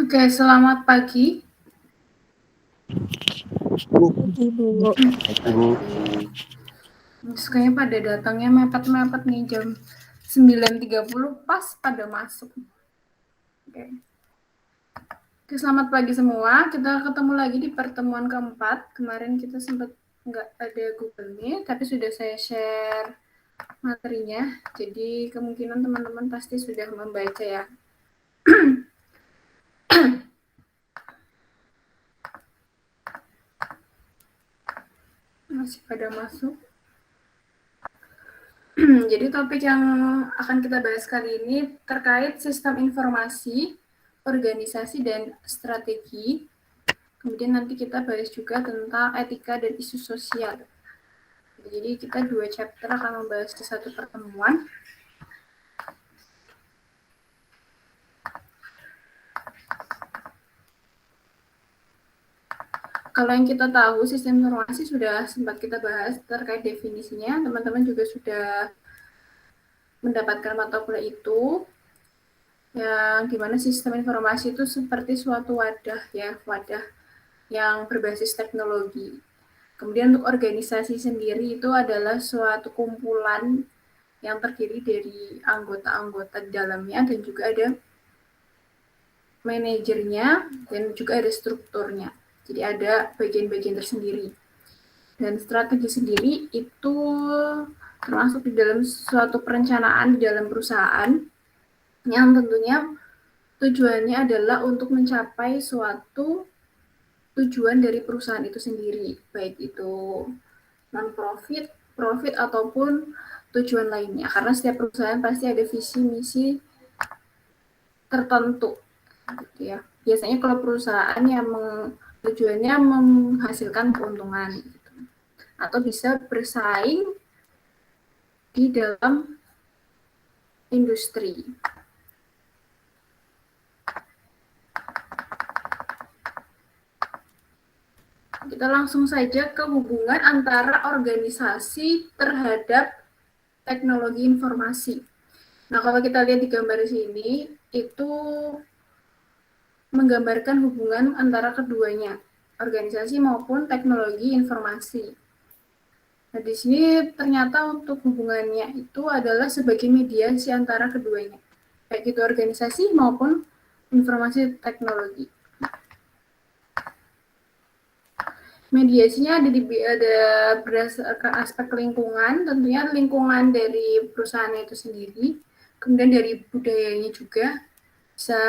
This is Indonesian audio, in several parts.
Oke, selamat pagi. Ibu. Kayaknya pada datangnya mepet-mepet nih jam 9.30 pas pada masuk. Oke. Oke, selamat pagi semua. Kita ketemu lagi di pertemuan keempat. Kemarin kita sempat nggak ada Google Meet, tapi sudah saya share materinya. Jadi kemungkinan teman-teman pasti sudah membaca ya. Masih pada masuk. Jadi topik yang akan kita bahas kali ini terkait sistem informasi, organisasi, dan strategi. Kemudian nanti kita bahas juga tentang etika dan isu sosial. Jadi kita 2 chapter akan membahas di satu pertemuan. Kalau yang kita tahu, sistem informasi sudah sempat kita bahas terkait definisinya. Teman-teman juga sudah mendapatkan mata kuliah itu, yang dimana sistem informasi itu seperti suatu wadah ya, wadah yang berbasis teknologi. Kemudian untuk organisasi sendiri itu adalah suatu kumpulan yang terdiri dari anggota-anggota di dalamnya dan juga ada manajernya dan juga ada strukturnya. Jadi ada bagian-bagian tersendiri. Dan strategi sendiri itu termasuk di dalam suatu perencanaan di dalam perusahaan yang tentunya tujuannya adalah untuk mencapai suatu tujuan dari perusahaan itu sendiri, baik itu non-profit, profit, ataupun tujuan lainnya. Karena setiap perusahaan pasti ada visi misi tertentu, gitu ya. Biasanya kalau perusahaan yang tujuannya menghasilkan keuntungan, gitu. Atau bisa bersaing di dalam industri. Kita langsung saja ke hubungan antara organisasi terhadap teknologi informasi. Nah, kalau kita lihat di gambar sini, itu menggambarkan hubungan antara keduanya, organisasi maupun teknologi informasi. Nah, di sini ternyata untuk hubungannya itu adalah sebagai mediasi antara keduanya, baik itu organisasi maupun informasi teknologi. Mediasinya ada berdasarkan aspek lingkungan, tentunya lingkungan dari perusahaan itu sendiri, kemudian dari budayanya juga bisa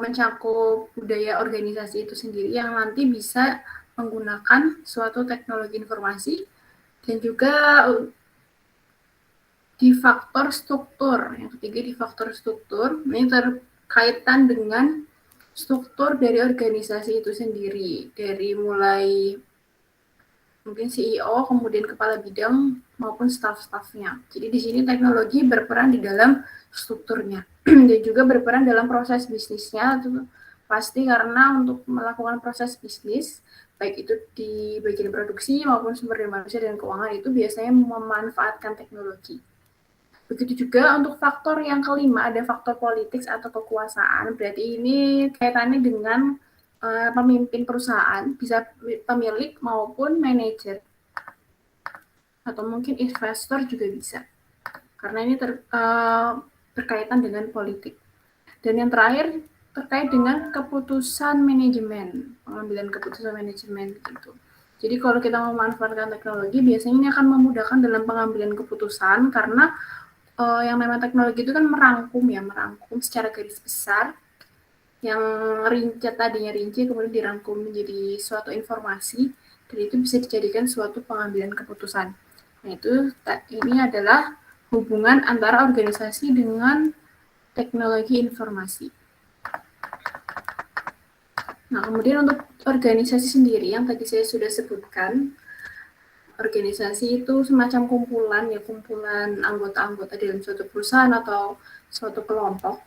mencakup budaya organisasi itu sendiri yang nanti bisa menggunakan suatu teknologi informasi dan juga di faktor struktur. Yang ketiga di faktor struktur, ini terkaitan dengan struktur dari organisasi itu sendiri, dari mulai mungkin CEO, kemudian kepala bidang maupun staf-stafnya. Jadi di sini teknologi berperan di dalam strukturnya dan juga berperan dalam proses bisnisnya. Itu pasti karena untuk melakukan proses bisnis baik itu di bagian produksi maupun sumber daya manusia dan keuangan itu biasanya memanfaatkan teknologi. Begitu juga untuk faktor yang kelima, ada faktor politik atau kekuasaan. Berarti ini kaitannya dengan pemimpin perusahaan, bisa pemilik maupun manajer. Atau mungkin investor juga bisa. Karena ini berkaitan dengan politik. Dan yang terakhir, terkait dengan keputusan manajemen, pengambilan keputusan manajemen gitu. Jadi kalau kita memanfaatkan teknologi, biasanya ini akan memudahkan dalam pengambilan keputusan karena yang namanya teknologi itu kan merangkum secara garis besar yang tadinya rinci kemudian dirangkum menjadi suatu informasi dan itu bisa dijadikan suatu pengambilan keputusan. Nah itu ini adalah hubungan antara organisasi dengan teknologi informasi. Nah kemudian untuk organisasi sendiri yang tadi saya sudah sebutkan, organisasi itu semacam kumpulan anggota-anggota dalam suatu perusahaan atau suatu kelompok.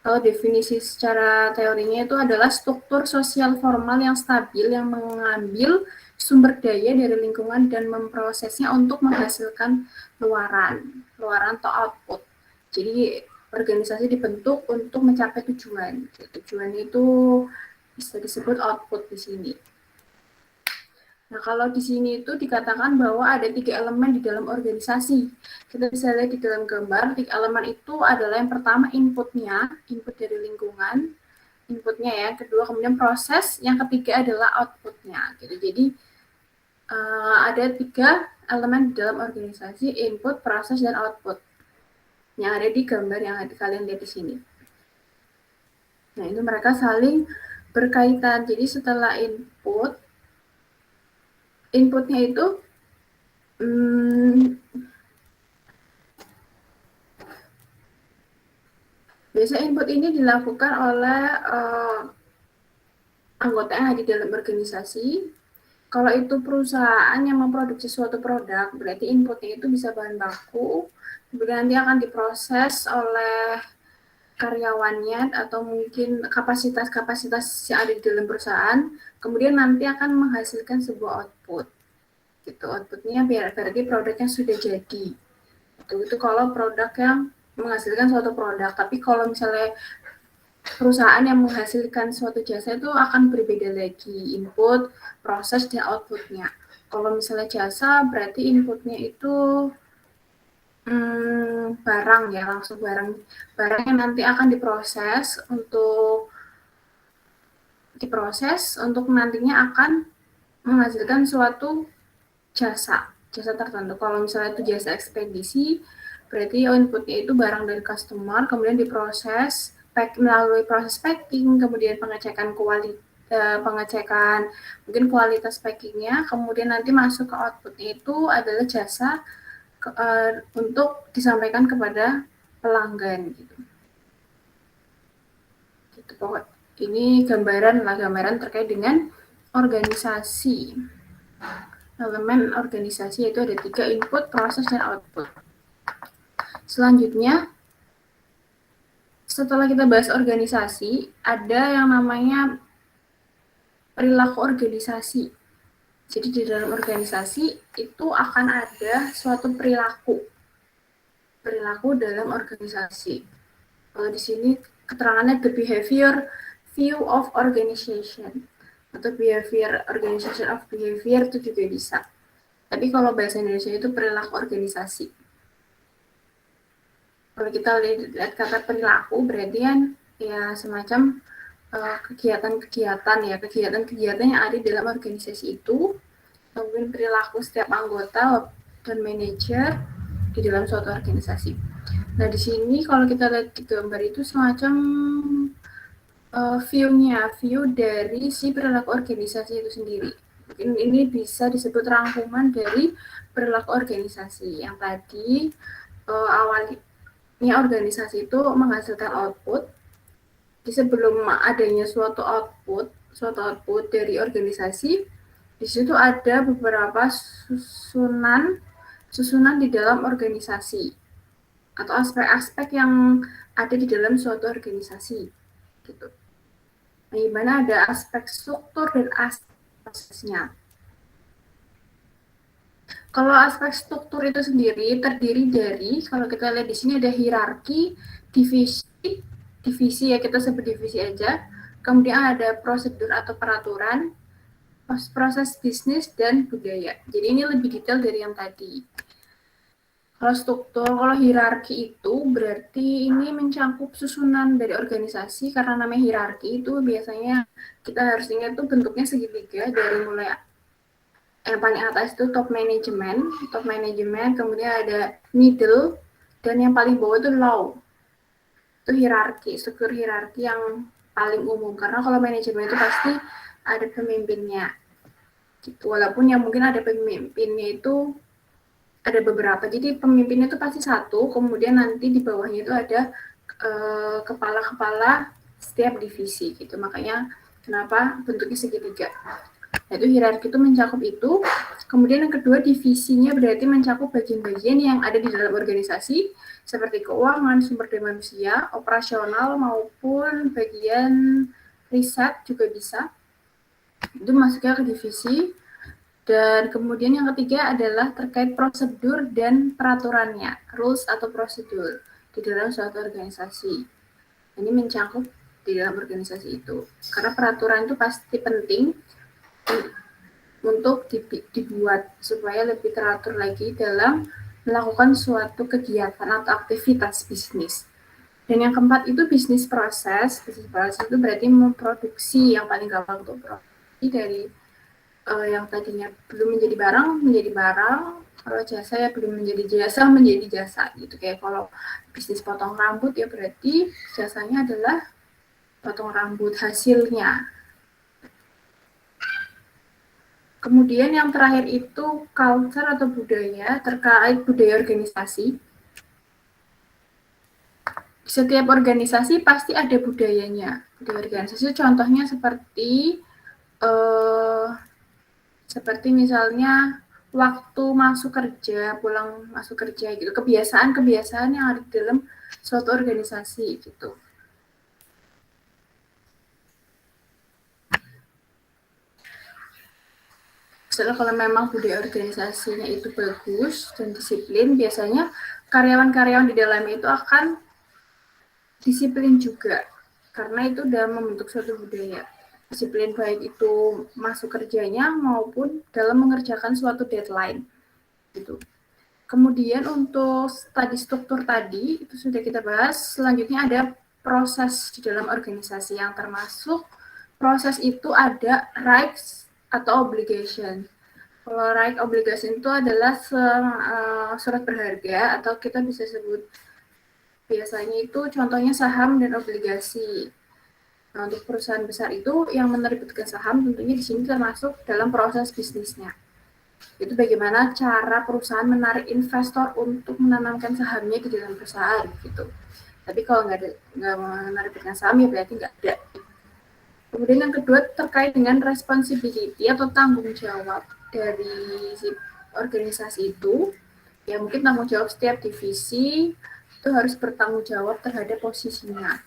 Kalau definisi secara teorinya itu adalah struktur sosial formal yang stabil yang mengambil sumber daya dari lingkungan dan memprosesnya untuk menghasilkan luaran atau output. Jadi organisasi dibentuk untuk mencapai tujuan. Tujuan itu bisa disebut output di sini. Nah, kalau di sini itu dikatakan bahwa ada 3 elemen di dalam organisasi. Kita bisa lihat di dalam gambar, 3 elemen itu adalah yang pertama inputnya, input dari lingkungan, inputnya ya. Kedua, kemudian proses. Yang ketiga adalah outputnya. Gitu. Jadi, ada 3 elemen di dalam organisasi, input, proses, dan output. Yang ada di gambar yang kalian lihat di sini. Nah, itu mereka saling berkaitan. Jadi, setelah inputnya itu biasa input ini dilakukan oleh anggota yang ada di dalam organisasi. Kalau itu perusahaan yang memproduksi suatu produk, berarti inputnya itu bisa bahan baku, kemudian nanti akan diproses oleh karyawannya atau mungkin kapasitas-kapasitas yang ada di dalam perusahaan, kemudian nanti akan menghasilkan sebuah output. Gitu, outputnya berarti produknya sudah jadi. Itu kalau produk yang menghasilkan suatu produk. Tapi kalau misalnya perusahaan yang menghasilkan suatu jasa itu akan berbeda lagi, input, proses, dan outputnya. Kalau misalnya jasa, berarti inputnya itu barang ya, langsung barang yang nanti akan diproses untuk nantinya akan menghasilkan suatu jasa tertentu. Kalau misalnya itu jasa ekspedisi, berarti inputnya itu barang dari customer, kemudian diproses melalui proses packing, kemudian pengecekan mungkin kualitas packingnya, kemudian nanti masuk ke outputnya itu adalah jasa untuk disampaikan kepada pelanggan gitu. Gitu pokok. Ini gambaran terkait dengan organisasi. Elemen organisasi itu ada 3, input, proses, dan output. Selanjutnya, setelah kita bahas organisasi, ada yang namanya perilaku organisasi. Jadi di dalam organisasi itu akan ada suatu perilaku dalam organisasi. Kalau di sini keterangannya the behavior view of organization atau organization of behavior itu juga bisa. Tapi kalau bahasa Indonesia itu perilaku organisasi. Kalau kita lihat kata perilaku berarti kan ya semacam kegiatan-kegiatan yang ada dalam organisasi itu, kemudian perilaku setiap anggota dan manajer di dalam suatu organisasi. Nah di sini kalau kita lihat di gambar itu semacam view dari si perilaku organisasi itu sendiri. Ini bisa disebut rangkuman dari perilaku organisasi yang tadi awalnya organisasi itu menghasilkan output. Jadi sebelum adanya suatu output dari organisasi, di situ ada beberapa susunan di dalam organisasi atau aspek-aspek yang ada di dalam suatu organisasi gitu. Nah, di mana ada aspek struktur dan aspek prosesnya. Kalau aspek struktur itu sendiri terdiri dari, kalau kita lihat di sini ada hierarki, divisi ya, kita sebut divisi aja. Kemudian ada prosedur atau peraturan, proses bisnis, dan budaya. Jadi ini lebih detail dari yang tadi. Kalau hierarki itu berarti ini mencakup susunan dari organisasi, karena namanya hierarki itu biasanya kita harus ingat itu bentuknya segitiga dari mulai yang paling atas itu top management, kemudian ada middle, dan yang paling bawah itu low. Itu struktur hierarki yang paling umum, karena kalau manajemen itu pasti ada pemimpinnya. Gitu. Walaupun yang mungkin ada pemimpinnya itu ada beberapa, jadi pemimpinnya itu pasti satu, kemudian nanti di bawahnya itu ada kepala-kepala setiap divisi gitu. Makanya kenapa bentuknya segitiga. Yaitu hierarki itu mencakup itu. Kemudian yang kedua, divisinya berarti mencakup bagian-bagian yang ada di dalam organisasi seperti keuangan, sumber daya manusia, operasional maupun bagian riset juga bisa. Itu masuknya ke divisi. Dan kemudian yang ketiga adalah terkait prosedur dan peraturannya, rules atau prosedur. di dalam suatu organisasi. Ini mencakup di dalam organisasi itu. Karena peraturan itu pasti penting untuk dibuat supaya lebih teratur lagi dalam melakukan suatu kegiatan atau aktivitas bisnis. Dan yang keempat itu bisnis proses. Bisnis proses itu berarti memproduksi, yang paling gampang untuk produksi dari yang tadinya belum menjadi barang, kalau jasa ya belum menjadi jasa gitu. Kayak kalau bisnis potong rambut ya berarti jasanya adalah potong rambut hasilnya. Kemudian yang terakhir itu culture atau budaya, terkait budaya organisasi. Setiap organisasi pasti ada budayanya. Budaya organisasi contohnya seperti misalnya waktu masuk kerja, pulang masuk kerja gitu, kebiasaan-kebiasaan yang ada di dalam suatu organisasi gitu. Misalnya kalau memang budaya organisasinya itu bagus dan disiplin, biasanya karyawan-karyawan di dalamnya itu akan disiplin juga, karena itu sudah membentuk suatu budaya. Disiplin baik itu masuk kerjanya maupun dalam mengerjakan suatu deadline gitu. Kemudian untuk tadi struktur tadi itu sudah kita bahas. Selanjutnya ada proses di dalam organisasi, yang termasuk proses itu ada rights atau obligation. Kalau right obligation itu adalah surat berharga, atau kita bisa sebut biasanya itu contohnya saham dan obligasi. Nah, untuk perusahaan besar itu yang menerbitkan saham tentunya di sini termasuk dalam proses bisnisnya. Itu bagaimana cara perusahaan menarik investor untuk menanamkan sahamnya di dalam perusahaan gitu. Tapi kalau nggak menerbitkan saham ya berarti nggak ada. Kemudian yang kedua terkait dengan responsibility atau tanggung jawab dari si organisasi itu. Ya mungkin tanggung jawab setiap divisi itu harus bertanggung jawab terhadap posisinya.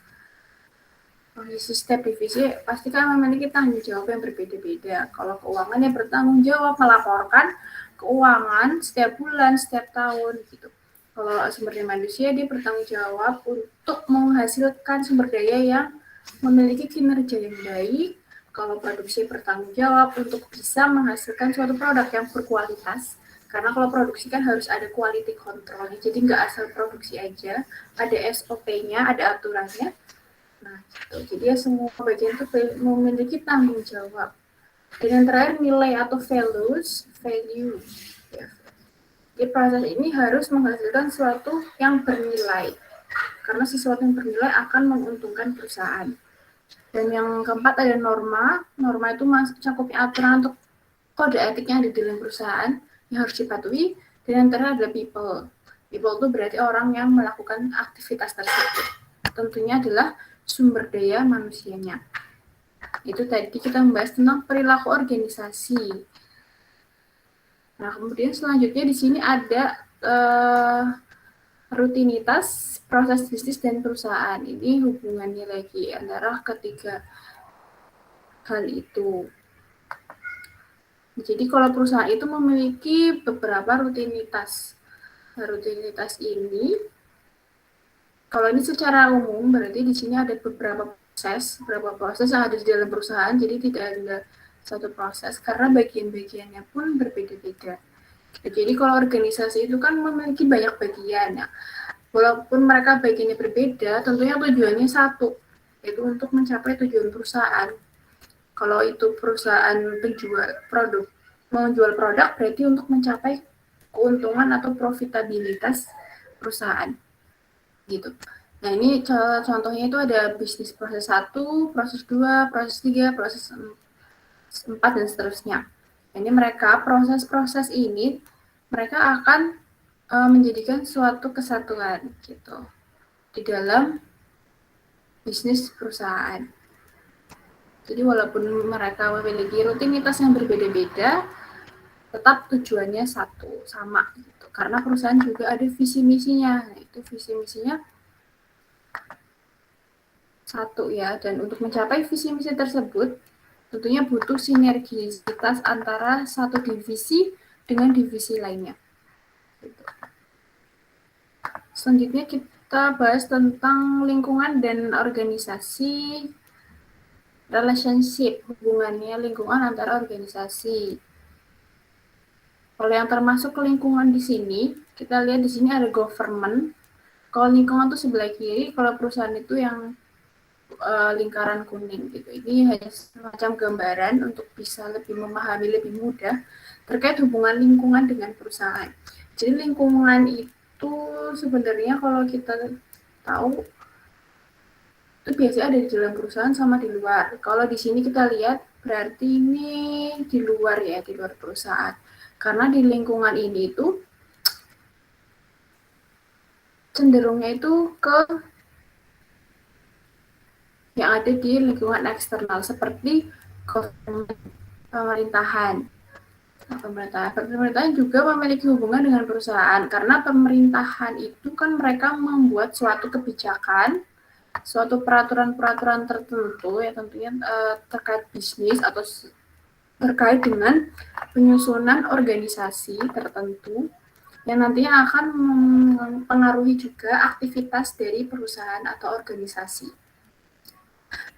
Posisi setiap divisi pasti kan memiliki tanggung jawab yang berbeda-beda. Kalau keuangan ya bertanggung jawab melaporkan keuangan setiap bulan, setiap tahun gitu. Kalau sumber daya manusia dia bertanggung jawab untuk menghasilkan sumber daya yang memiliki kinerja yang baik. Kalau produksi bertanggung jawab untuk bisa menghasilkan suatu produk yang berkualitas. Karena kalau produksi kan harus ada quality control, jadi nggak asal produksi aja, ada SOP-nya, ada aturannya. Nah, gitu. Jadi ya semua bagian itu memiliki tanggung jawab. Dan yang terakhir nilai atau value. Ya. Jadi proses ini harus menghasilkan sesuatu yang bernilai. Karena sesuatu yang bernilai akan menguntungkan perusahaan. Dan yang keempat ada norma. Norma itu cakupnya aturan untuk kode etik yang ada di dalam perusahaan yang harus dipatuhi. Dan yang terakhir ada people. People itu berarti orang yang melakukan aktivitas tersebut. Tentunya adalah sumber daya manusianya. Itu tadi kita membahas tentang perilaku organisasi. Nah, kemudian selanjutnya di sini ada rutinitas proses bisnis dan perusahaan. Ini hubungannya lagi antara ketiga hal itu. Jadi kalau perusahaan itu memiliki beberapa rutinitas. Nah, rutinitas ini, kalau ini secara umum berarti di sini ada beberapa proses yang ada di dalam perusahaan. Jadi tidak ada satu proses karena bagian-bagiannya pun berbeda-beda. Jadi kalau organisasi itu kan memiliki banyak bagian ya. Walaupun mereka bagiannya berbeda, tentunya tujuannya satu, yaitu untuk mencapai tujuan perusahaan. Kalau itu perusahaan menjual produk berarti untuk mencapai keuntungan atau profitabilitas perusahaan. Gitu. Nah, ini contohnya itu ada bisnis proses 1, proses 2, proses 3, proses 4 dan seterusnya. Ini mereka proses-proses ini mereka akan menjadikan suatu kesatuan gitu di dalam bisnis perusahaan. Jadi walaupun mereka memiliki rutinitas yang berbeda-beda, tetap tujuannya satu, sama gitu. Karena perusahaan juga ada visi misinya. Itu visi misinya satu ya, dan untuk mencapai visi misi tersebut tentunya butuh sinergisitas antara satu divisi dengan divisi lainnya. Selanjutnya kita bahas tentang lingkungan dan organisasi, relationship, hubungannya lingkungan antara organisasi. Kalau yang termasuk lingkungan di sini, kita lihat di sini ada government. Kalau lingkungan itu sebelah kiri, kalau perusahaan itu yang lingkaran kuning gitu. Ini hanya semacam gambaran untuk bisa lebih memahami lebih mudah terkait hubungan lingkungan dengan perusahaan. Jadi lingkungan itu sebenarnya kalau kita tahu itu biasanya ada di dalam perusahaan sama di luar. Kalau di sini kita lihat berarti ini di luar ya, di luar perusahaan. Karena di lingkungan ini itu cenderungnya itu ke yang ada di lingkungan eksternal seperti pemerintahan. Nah, pemerintahan juga memiliki hubungan dengan perusahaan karena pemerintahan itu kan mereka membuat suatu kebijakan, suatu peraturan-peraturan tertentu ya tentunya terkait bisnis atau terkait dengan penyusunan organisasi tertentu yang nantinya akan mempengaruhi juga aktivitas dari perusahaan atau organisasi.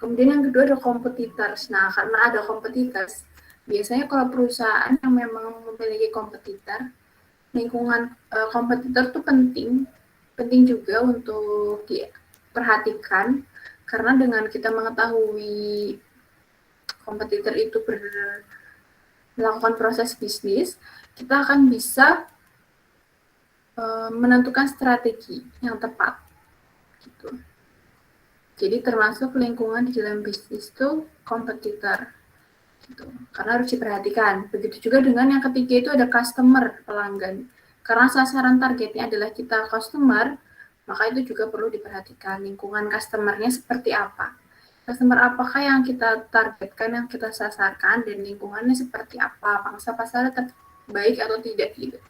Kemudian yang kedua ada competitors. Nah, karena ada competitors, biasanya kalau perusahaan yang memang memiliki kompetitor, lingkungan kompetitor itu penting juga untuk diperhatikan karena dengan kita mengetahui kompetitor itu melakukan proses bisnis, kita akan bisa menentukan strategi yang tepat gitu. Jadi termasuk lingkungan di dalam bisnis itu kompetitor gitu. Karena harus diperhatikan. Begitu juga dengan yang ketiga itu ada customer, pelanggan. Karena sasaran targetnya adalah kita customer, maka itu juga perlu diperhatikan lingkungan customernya seperti apa. Customer apakah yang kita targetkan, yang kita sasarkan, dan lingkungannya seperti apa, pangsa pasarnya terbaik atau tidak gitu.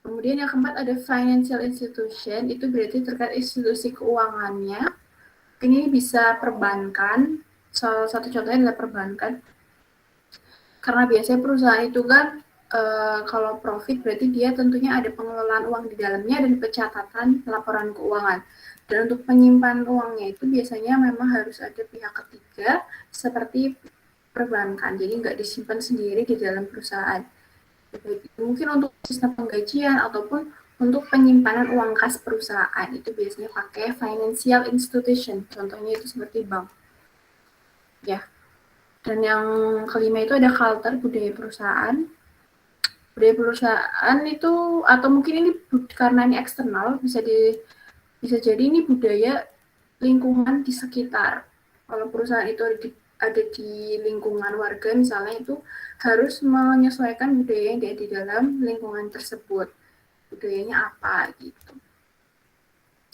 Kemudian yang keempat ada financial institution, itu berarti terkait institusi keuangannya. Ini bisa perbankan, salah satu contohnya adalah perbankan. Karena biasanya perusahaan itu kan kalau profit berarti dia tentunya ada pengelolaan uang di dalamnya dan pencatatan laporan keuangan. Dan untuk penyimpan uangnya itu biasanya memang harus ada pihak ketiga seperti perbankan. Jadi nggak disimpan sendiri di dalam perusahaan. Mungkin untuk sistem penggajian ataupun untuk penyimpanan uang kas perusahaan itu biasanya pakai financial institution. Contohnya itu seperti bank. Ya. Dan yang kelima itu ada culture, budaya perusahaan. Budaya perusahaan itu atau mungkin ini karena ini eksternal bisa jadi ini budaya lingkungan di sekitar. Kalau perusahaan itu ada di lingkungan warga misalnya itu harus menyesuaikan budaya yang ada di dalam lingkungan tersebut. Budayanya apa gitu.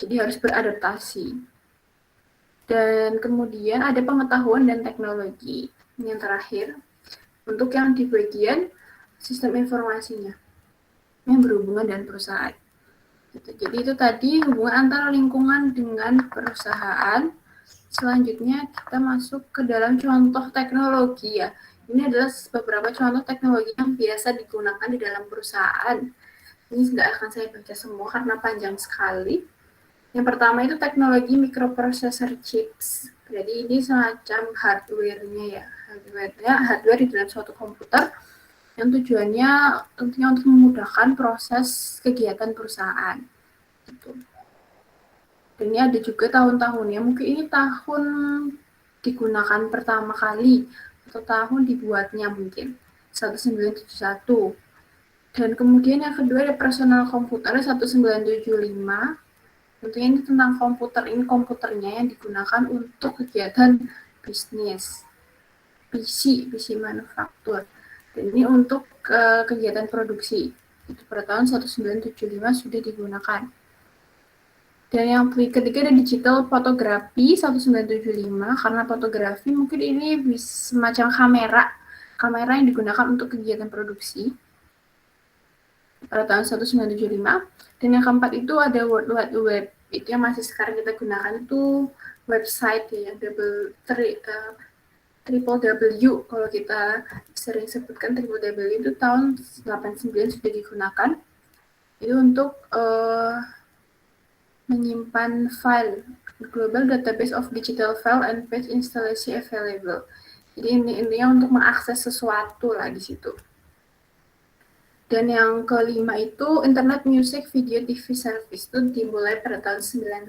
Jadi harus beradaptasi. Dan kemudian ada pengetahuan dan teknologi. Yang terakhir, untuk yang di bagian sistem informasinya yang berhubungan dengan perusahaan. Jadi itu tadi hubungan antara lingkungan dengan perusahaan. Selanjutnya kita masuk ke dalam contoh teknologi ya. Ini adalah beberapa contoh teknologi yang biasa digunakan di dalam perusahaan. Ini tidak akan saya baca semua karena panjang sekali. Yang pertama itu teknologi microprocessor chips. Jadi ini semacam hardware-nya ya. Hardware di dalam suatu komputer yang tujuannya tentunya untuk memudahkan proses kegiatan perusahaan. Gitu. Dan ini ada juga tahun-tahunnya. Mungkin ini tahun digunakan pertama kali atau tahun dibuatnya mungkin 1971. Dan kemudian yang kedua ada personal komputer 1975. Tentunya ini tentang komputer. Ini komputernya yang digunakan untuk kegiatan bisnis. PC manufaktur. Dan ini untuk kegiatan produksi. Itu pada tahun 1975 sudah digunakan. Dan yang ketiga ada digital fotografi 1975 karena fotografi mungkin ini semacam kamera yang digunakan untuk kegiatan produksi pada tahun 1975. Dan yang keempat itu ada World Wide Web, itu yang masih sekarang kita gunakan itu website ya, triple W kalau kita sering sebutkan triple W itu tahun 89 sudah digunakan itu untuk menyimpan file, global database of digital file and page installation available. Jadi intinya untuk mengakses sesuatu lah di situ. Dan yang kelima itu Internet Music Video TV Service itu dimulai pada tahun 98.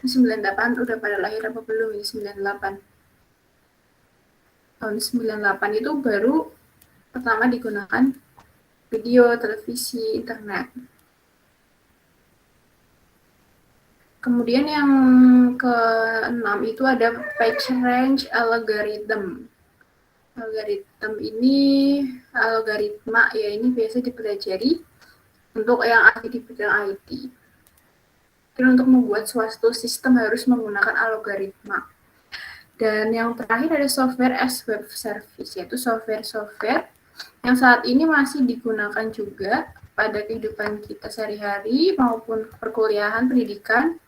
Ini 98 udah pada lahir apa belum ini 98? Tahun 98 itu baru pertama digunakan video, televisi, internet. Kemudian yang ke-6 itu ada PageRange algorithm. Algoritma ya ini biasa dipelajari untuk yang ahli di bidang IT. Dan untuk membuat suatu sistem harus menggunakan algoritma. Dan yang terakhir ada software as web service, yaitu software-software yang saat ini masih digunakan juga pada kehidupan kita sehari-hari maupun perkuliahan, pendidikan,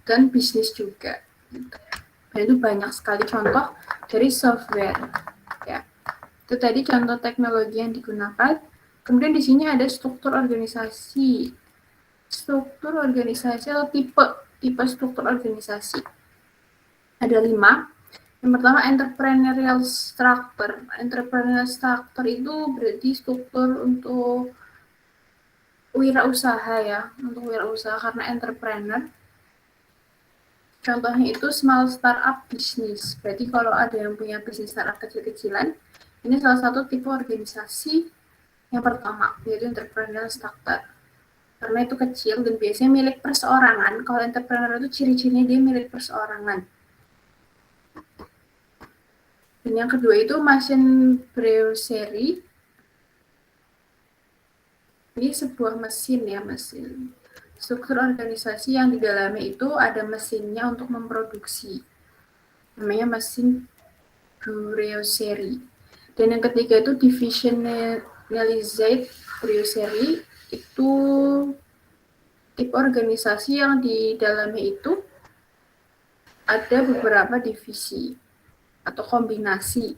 dan bisnis juga. Dan itu banyak sekali contoh dari software. Ya, itu tadi contoh teknologi yang digunakan. Kemudian di sini ada struktur organisasi. Struktur organisasi atau tipe struktur organisasi. Ada 5. Yang pertama entrepreneurial structure. Entrepreneurial structure itu berarti struktur untuk wirausaha ya, untuk wirausaha karena entrepreneur. Contohnya itu small startup business. Berarti kalau ada yang punya bisnis startup kecil-kecilan, ini salah satu tipe organisasi yang pertama, yaitu entrepreneurial structure. Karena itu kecil dan biasanya milik perseorangan. Kalau entrepreneur itu ciri-cirinya dia milik perseorangan. Dan yang kedua itu machine brasserie. Ini sebuah mesin ya, mesin. Struktur organisasi yang di dalamnya itu ada mesinnya untuk memproduksi. Namanya mesin brasserie. Dan yang ketiga itu divisionalized brasserie. Itu tipe organisasi yang di dalamnya itu ada beberapa divisi atau kombinasi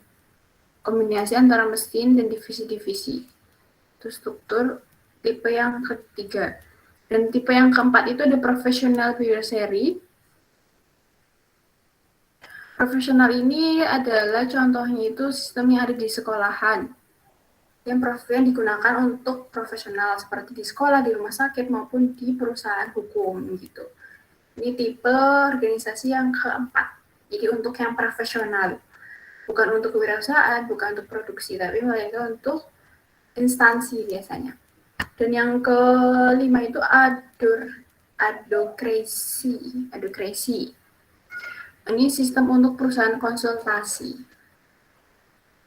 antara mesin dan divisi-divisi. Itu struktur tipe yang ketiga. Dan tipe yang keempat itu ada professional brasserie. Profesional ini adalah contohnya itu sistem yang ada di sekolahan. Yang digunakan untuk profesional seperti di sekolah, di rumah sakit maupun di perusahaan hukum gitu. Ini tipe organisasi yang keempat. Jadi untuk yang profesional. Bukan untuk kewirausahaan, bukan untuk produksi, tapi melainkan untuk instansi biasanya. Dan yang kelima itu adokrasi. Ini sistem untuk perusahaan konsultasi.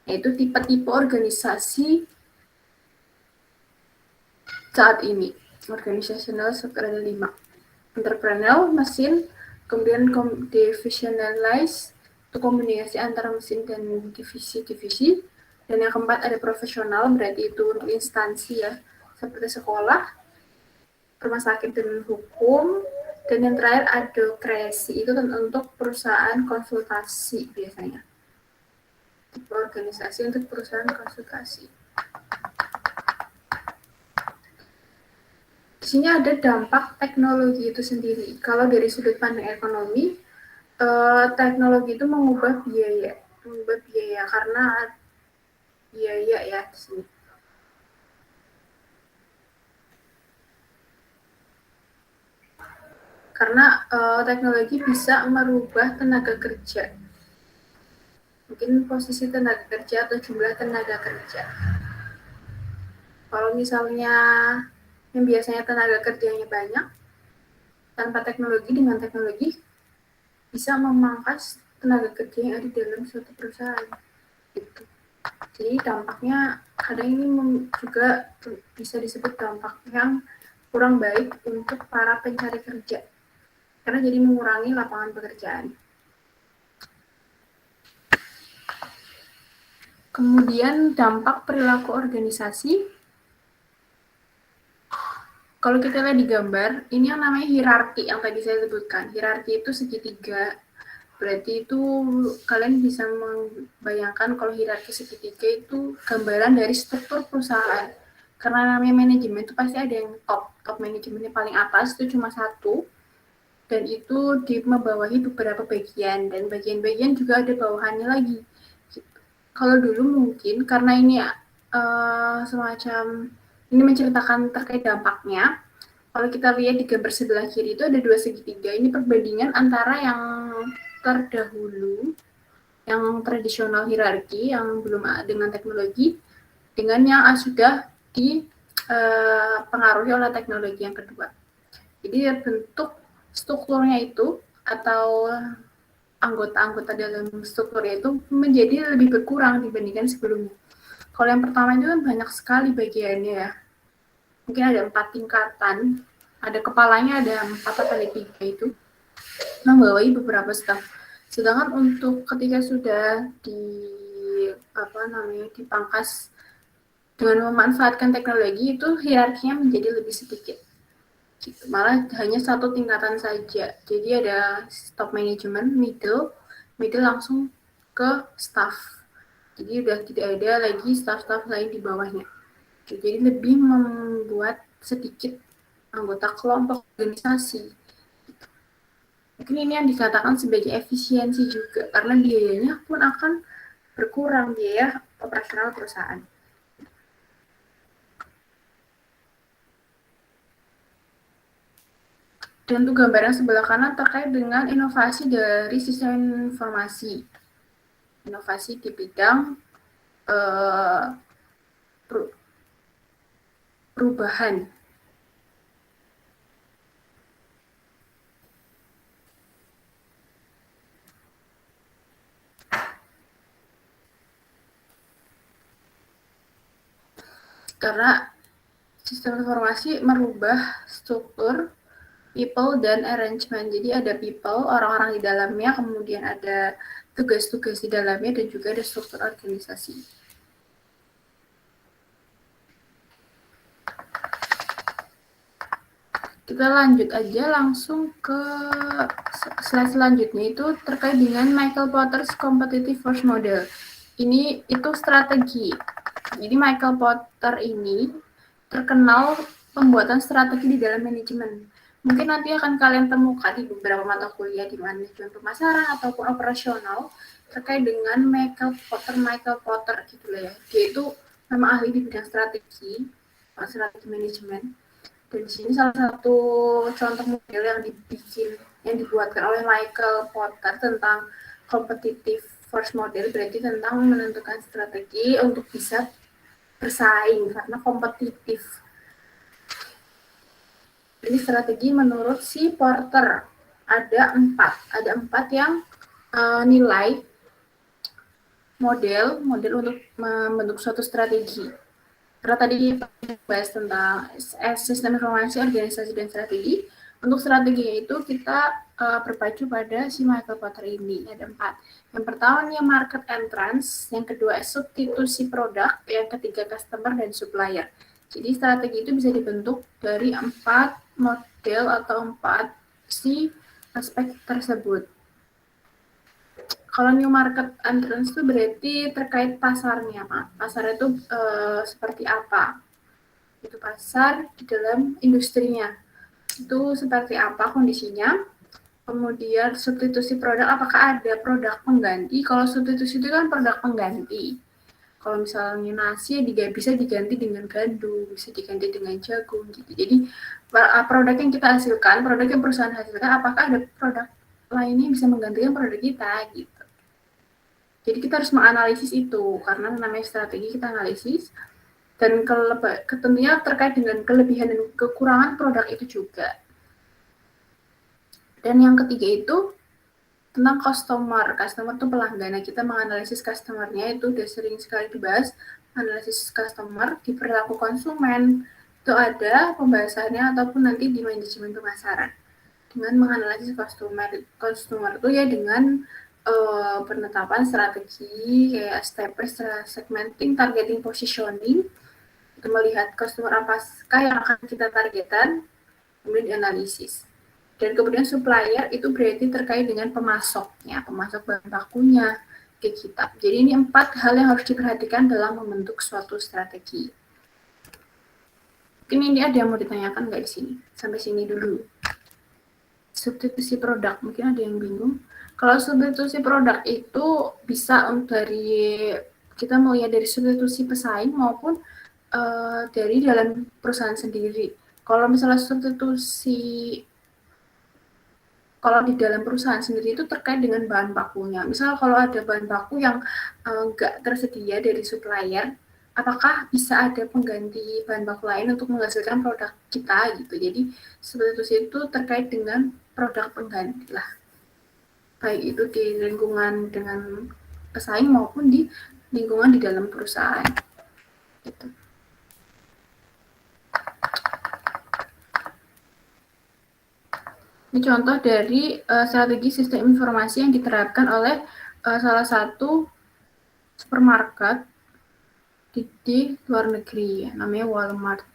Yaitu tipe-tipe organisasi saat ini. Organisasional ada 5. Entrepreneurial, mesin, kemudian divisionalize, itu komunikasi antara mesin dan divisi-divisi. Dan yang keempat ada profesional, berarti itu untuk instansi ya, seperti sekolah, rumah sakit dan hukum. Dan yang terakhir adokrasi, itu untuk perusahaan konsultasi biasanya. Tipe organisasi untuk perusahaan konsultasi. Di sini ada dampak teknologi itu sendiri. Kalau dari sudut pandang ekonomi, teknologi itu mengubah biaya karena biaya ya di sini. Karena teknologi bisa merubah tenaga kerja. Mungkin posisi tenaga kerja atau jumlah tenaga kerja. Kalau misalnya yang biasanya tenaga kerjanya banyak, tanpa teknologi, dengan teknologi bisa memangkas tenaga kerja yang ada di dalam suatu perusahaan. Gitu. Jadi dampaknya kadang ini juga bisa disebut dampak yang kurang baik untuk para pencari kerja. Karena jadi mengurangi lapangan pekerjaan. Kemudian dampak perilaku organisasi. Kalau kita lihat di gambar, ini yang namanya hierarki yang tadi saya sebutkan. Hierarki itu segitiga. Berarti itu kalian bisa membayangkan kalau hierarki segitiga itu gambaran dari struktur perusahaan. Karena namanya manajemen itu pasti ada yang top top manajemennya paling atas itu cuma satu, dan itu membawahi beberapa bagian, dan bagian-bagian juga ada bawahannya lagi. Kalau dulu mungkin karena ini semacam ini menceritakan terkait dampaknya. Kalau kita lihat di gambar sebelah kiri itu ada dua segitiga. Ini perbandingan antara yang terdahulu, yang tradisional hierarki, yang belum dengan teknologi, dengan yang sudah dipengaruhi oleh teknologi yang kedua. Jadi bentuk strukturnya itu atau anggota-anggota dalam strukturnya itu menjadi lebih berkurang dibandingkan sebelumnya. Kalau yang pertama itu kan banyak sekali bagiannya ya. Mungkin ada 4 tingkatan, ada kepalanya ada 4 atau 3 itu, membawahi beberapa staf. Sedangkan untuk ketika sudah dipangkas dengan memanfaatkan teknologi itu hierarkinya menjadi lebih sedikit. Gitu. Malah hanya satu tingkatan saja. Jadi ada top management, middle langsung ke staff. Jadi udah tidak ada lagi staff-staff lain di bawahnya. Jadi lebih membuat sedikit anggota kelompok organisasi. Mungkin ini yang dikatakan sebagai efisiensi juga, karena biayanya pun akan berkurang, biaya operasional perusahaan. Dan untuk gambar yang sebelah kanan terkait dengan inovasi dari sistem informasi. Inovasi di bidang perubahan. Karena sistem informasi merubah struktur people dan arrangement. Jadi ada people, orang-orang di dalamnya, kemudian ada tugas-tugas di dalamnya, dan juga ada struktur organisasi. Kita lanjut aja langsung ke slide selanjutnya, itu terkait dengan Michael Porter's Competitive Force Model. Ini itu strategi. Jadi Michael Porter ini terkenal pembuatan strategi di dalam manajemen. Mungkin nanti akan kalian temukan di beberapa mata kuliah di manajemen pemasaran ataupun operasional terkait dengan Michael Porter gitu ya. Dia itu memang ahli di bidang strategi manajemen. Dan di sini salah satu contoh model yang dibuatkan oleh Michael Porter tentang competitive force model, berarti tentang menentukan strategi untuk bisa bersaing karena kompetitif. Ini strategi menurut si Porter ada 4 yang nilai model untuk membentuk suatu strategi. Karena tadi bahas tentang sistem informasi, organisasi, dan strategi. Untuk strateginya itu kita berpacu pada si Michael Porter ini. Ada 4. Yang pertama ini market entrance, yang kedua substitusi produk, yang ketiga customer dan supplier. Jadi strategi itu bisa dibentuk dari 4 model atau 4 si aspek tersebut. Kalau new market entrance itu berarti terkait pasarnya, Pak. Pasar itu seperti apa? Itu pasar di dalam industrinya. Itu seperti apa kondisinya? Kemudian substitusi produk, apakah ada produk pengganti? Kalau substitusi itu kan produk pengganti. Kalau misalnya nasi bisa diganti dengan gandum, bisa diganti dengan jagung gitu. Jadi produk yang kita hasilkan, produk yang perusahaan hasilkan, apakah ada produk lainnya bisa menggantikan produk kita gitu. Jadi kita harus menganalisis itu, karena namanya strategi kita analisis, dan tentunya terkait dengan kelebihan dan kekurangan produk itu juga. Dan yang ketiga itu tentang customer. Customer itu pelanggan. Nah, kita menganalisis customer-nya itu udah sering sekali dibahas. Analisis customer di perilaku konsumen itu ada pembahasannya ataupun nanti di manajemen pemasaran. Dengan menganalisis customer itu ya dengan penetapan strategi kayak segmenting, targeting, positioning, untuk melihat customer apakah yang akan kita targetkan, kemudian dianalisis. Dan kemudian supplier itu berarti terkait dengan pemasoknya, pemasok bahan bakunya ke kita. Jadi ini 4 hal yang harus diperhatikan dalam membentuk suatu strategi. Mungkin ini ada yang mau ditanyakan nggak di sini? Sampai sini dulu. Substitusi produk, mungkin ada yang bingung. Kalau substitusi produk itu bisa dari kita mau ya dari substitusi pesaing maupun dari dalam perusahaan sendiri. Kalau misalnya substitusi kalau di dalam perusahaan sendiri itu terkait dengan bahan bakunya. Misal kalau ada bahan baku yang nggak tersedia dari supplier, apakah bisa ada pengganti bahan baku lain untuk menghasilkan produk kita gitu. Jadi substitusi itu terkait dengan produk pengganti lah. Baik itu di lingkungan dengan pesaing maupun di lingkungan di dalam perusahaan. Gitu. Ini contoh dari strategi sistem informasi yang diterapkan oleh salah satu supermarket di luar negeri, namanya Walmart.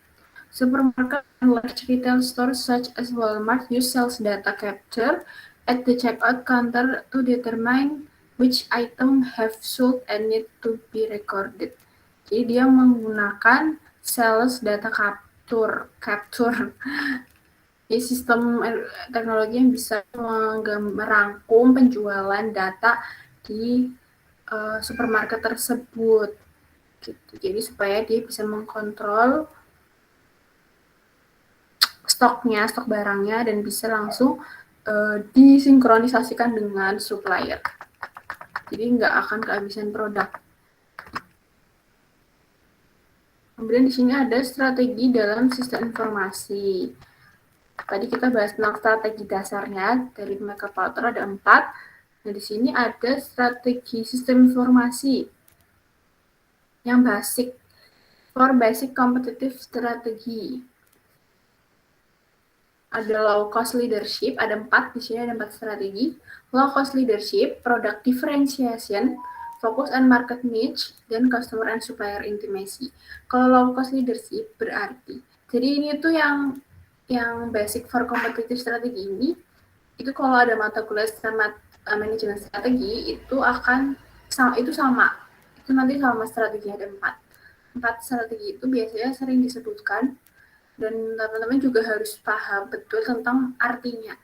Supermarket and large retail stores such as Walmart use sales data capture at the checkout counter to determine which item have sold and need to be recorded. Jadi dia menggunakan sales data capture. Jadi sistem teknologi yang bisa merangkum penjualan data di supermarket tersebut. Gitu. Jadi supaya dia bisa mengkontrol stok barangnya dan bisa langsung disinkronisasikan dengan supplier. Jadi nggak akan kehabisan produk. Kemudian di sini ada strategi dalam sistem informasi. Tadi kita bahas tentang strategi dasarnya dari MacArthur ada 4. Nah, di sini ada strategi sistem informasi yang basic for basic competitive strategy. Ada low cost leadership, ada 4 di sini ada 4 strategi. Low cost leadership, product differentiation, focus on market niche, dan customer and supplier intimacy. Kalau low cost leadership berarti, jadi ini tuh yang basic for competitive strategy ini, itu kalau ada mata kuliah sama manajemen strategi itu akan sama, itu nanti sama strategi ada 4 strategi itu biasanya sering disebutkan dan teman-teman juga harus paham betul tentang artinya.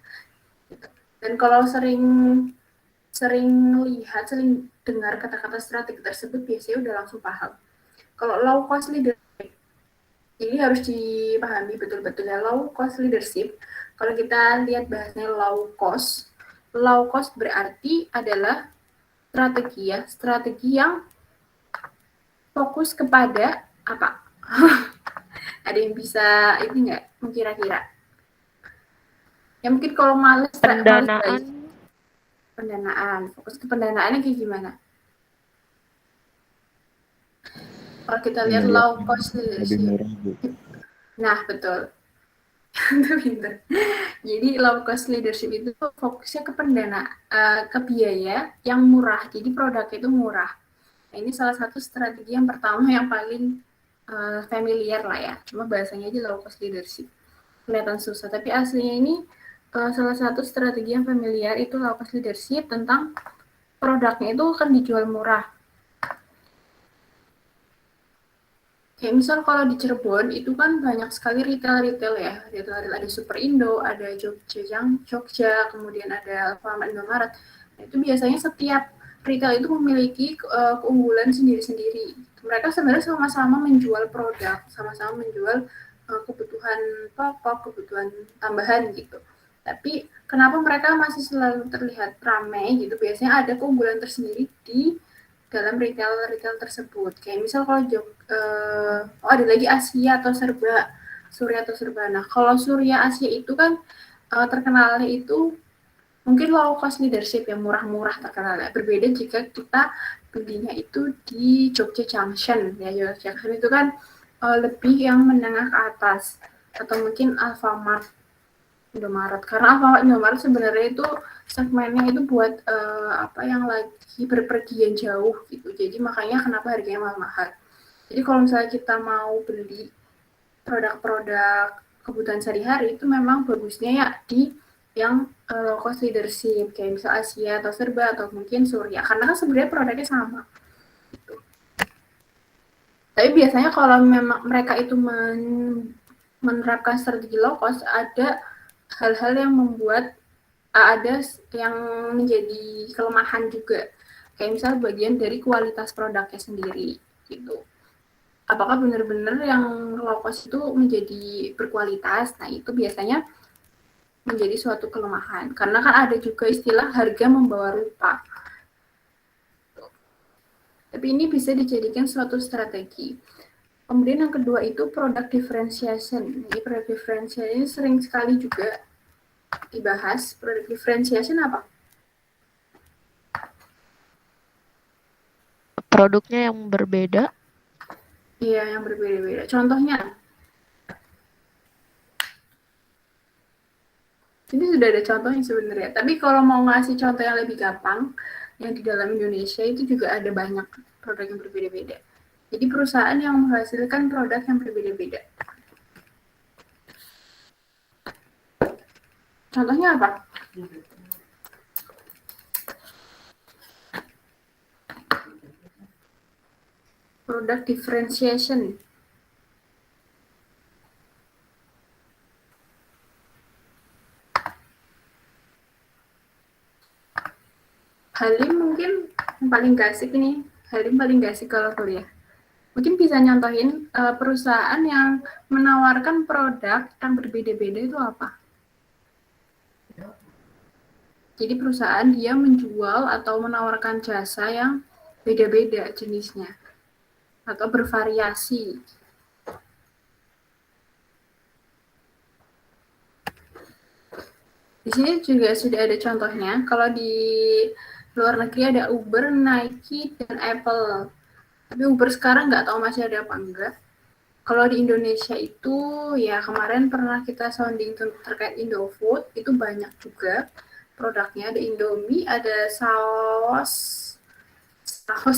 Dan kalau sering lihat, sering dengar kata-kata strategi tersebut biasanya udah langsung paham. Kalau low cost leadership, ini harus dipahami betul-betul ya. Low cost leadership, kalau kita lihat bahasanya low cost berarti adalah strategi yang fokus kepada apa? Ada yang bisa ini nggak kira-kira? Ya mungkin kalau males pendanaan. Fokus ke pendanaannya kayak gimana? Kalau kita lihat low cost leadership. Nah, betul. Pinter. Jadi low cost leadership itu fokusnya ke ke biaya yang murah. Jadi produknya itu murah. Nah, ini salah satu strategi yang pertama yang paling familiar lah ya. Cuma bahasanya aja low cost leadership. Kelihatan susah, tapi aslinya ini salah satu strategi yang familiar itu low cost leadership tentang produknya itu akan dijual murah. Kayak misal kalau di Cirebon itu kan banyak sekali retail ya. Retail ada Super Indo, ada Jogja, kemudian ada Alfamart, Indomaret. Nah, itu biasanya setiap retail itu memiliki keunggulan sendiri-sendiri. Mereka sebenarnya sama-sama menjual produk, sama-sama menjual kebutuhan pokok, kebutuhan tambahan gitu. Tapi kenapa mereka masih selalu terlihat ramai gitu? Biasanya ada keunggulan tersendiri di dalam retail tersebut. Kayak misal kalau ada lagi Asia atau Surya atau Serba. Nah, kalau Surya Asia itu kan terkenalnya itu mungkin low cost leadership yang murah-murah terkenalnya. Berbeda jika kita belinya itu di Jogja Junction. Ya, Jogja Junction itu kan lebih yang menengah ke atas. Atau mungkin Alfamart, Indomaret. Karena Alfamart, Indomaret sebenarnya itu segmennya itu buat yang lagi berpergian jauh gitu. Jadi makanya kenapa harganya mahal-mahal. Jadi kalau misalnya kita mau beli produk-produk kebutuhan sehari-hari itu memang bagusnya ya di yang low cost leadership kayak misal Asia atau Serba atau mungkin Surya karena kan sebenarnya produknya sama. Gitu. Tapi biasanya kalau memang mereka itu menerapkan strategi low cost, ada hal-hal yang membuat ada yang menjadi kelemahan juga. Kayak misal bagian dari kualitas produknya sendiri gitu. Apakah benar-benar yang low cost itu menjadi berkualitas? Nah, itu biasanya menjadi suatu kelemahan. Karena kan ada juga istilah harga membawa rupa. Tapi ini bisa dijadikan suatu strategi. Kemudian yang kedua itu product differentiation. Jadi product differentiation ini sering sekali juga dibahas. Product differentiation apa? Produknya yang berbeda. Iya, yang berbeda-beda. Contohnya, ini sudah ada contohnya sebenarnya. Tapi kalau mau ngasih contoh yang lebih gampang, yang di dalam Indonesia itu juga ada banyak produk yang berbeda-beda. Jadi perusahaan yang menghasilkan produk yang berbeda-beda. Contohnya apa? Product differentiation. Halim mungkin paling gak asik nih. Halim paling gak asik kalau kuliah. Mungkin bisa nyontohin perusahaan yang menawarkan produk yang berbeda-beda itu apa? Jadi perusahaan dia menjual atau menawarkan jasa yang beda-beda jenisnya atau bervariasi. Di sini juga sudah ada contohnya. Kalau di luar negeri ada Uber, Nike, dan Apple. Tapi Uber sekarang nggak tahu masih ada apa enggak. Kalau di Indonesia itu ya kemarin pernah kita sounding terkait Indofood, itu banyak juga produknya. Ada Indomie, ada saus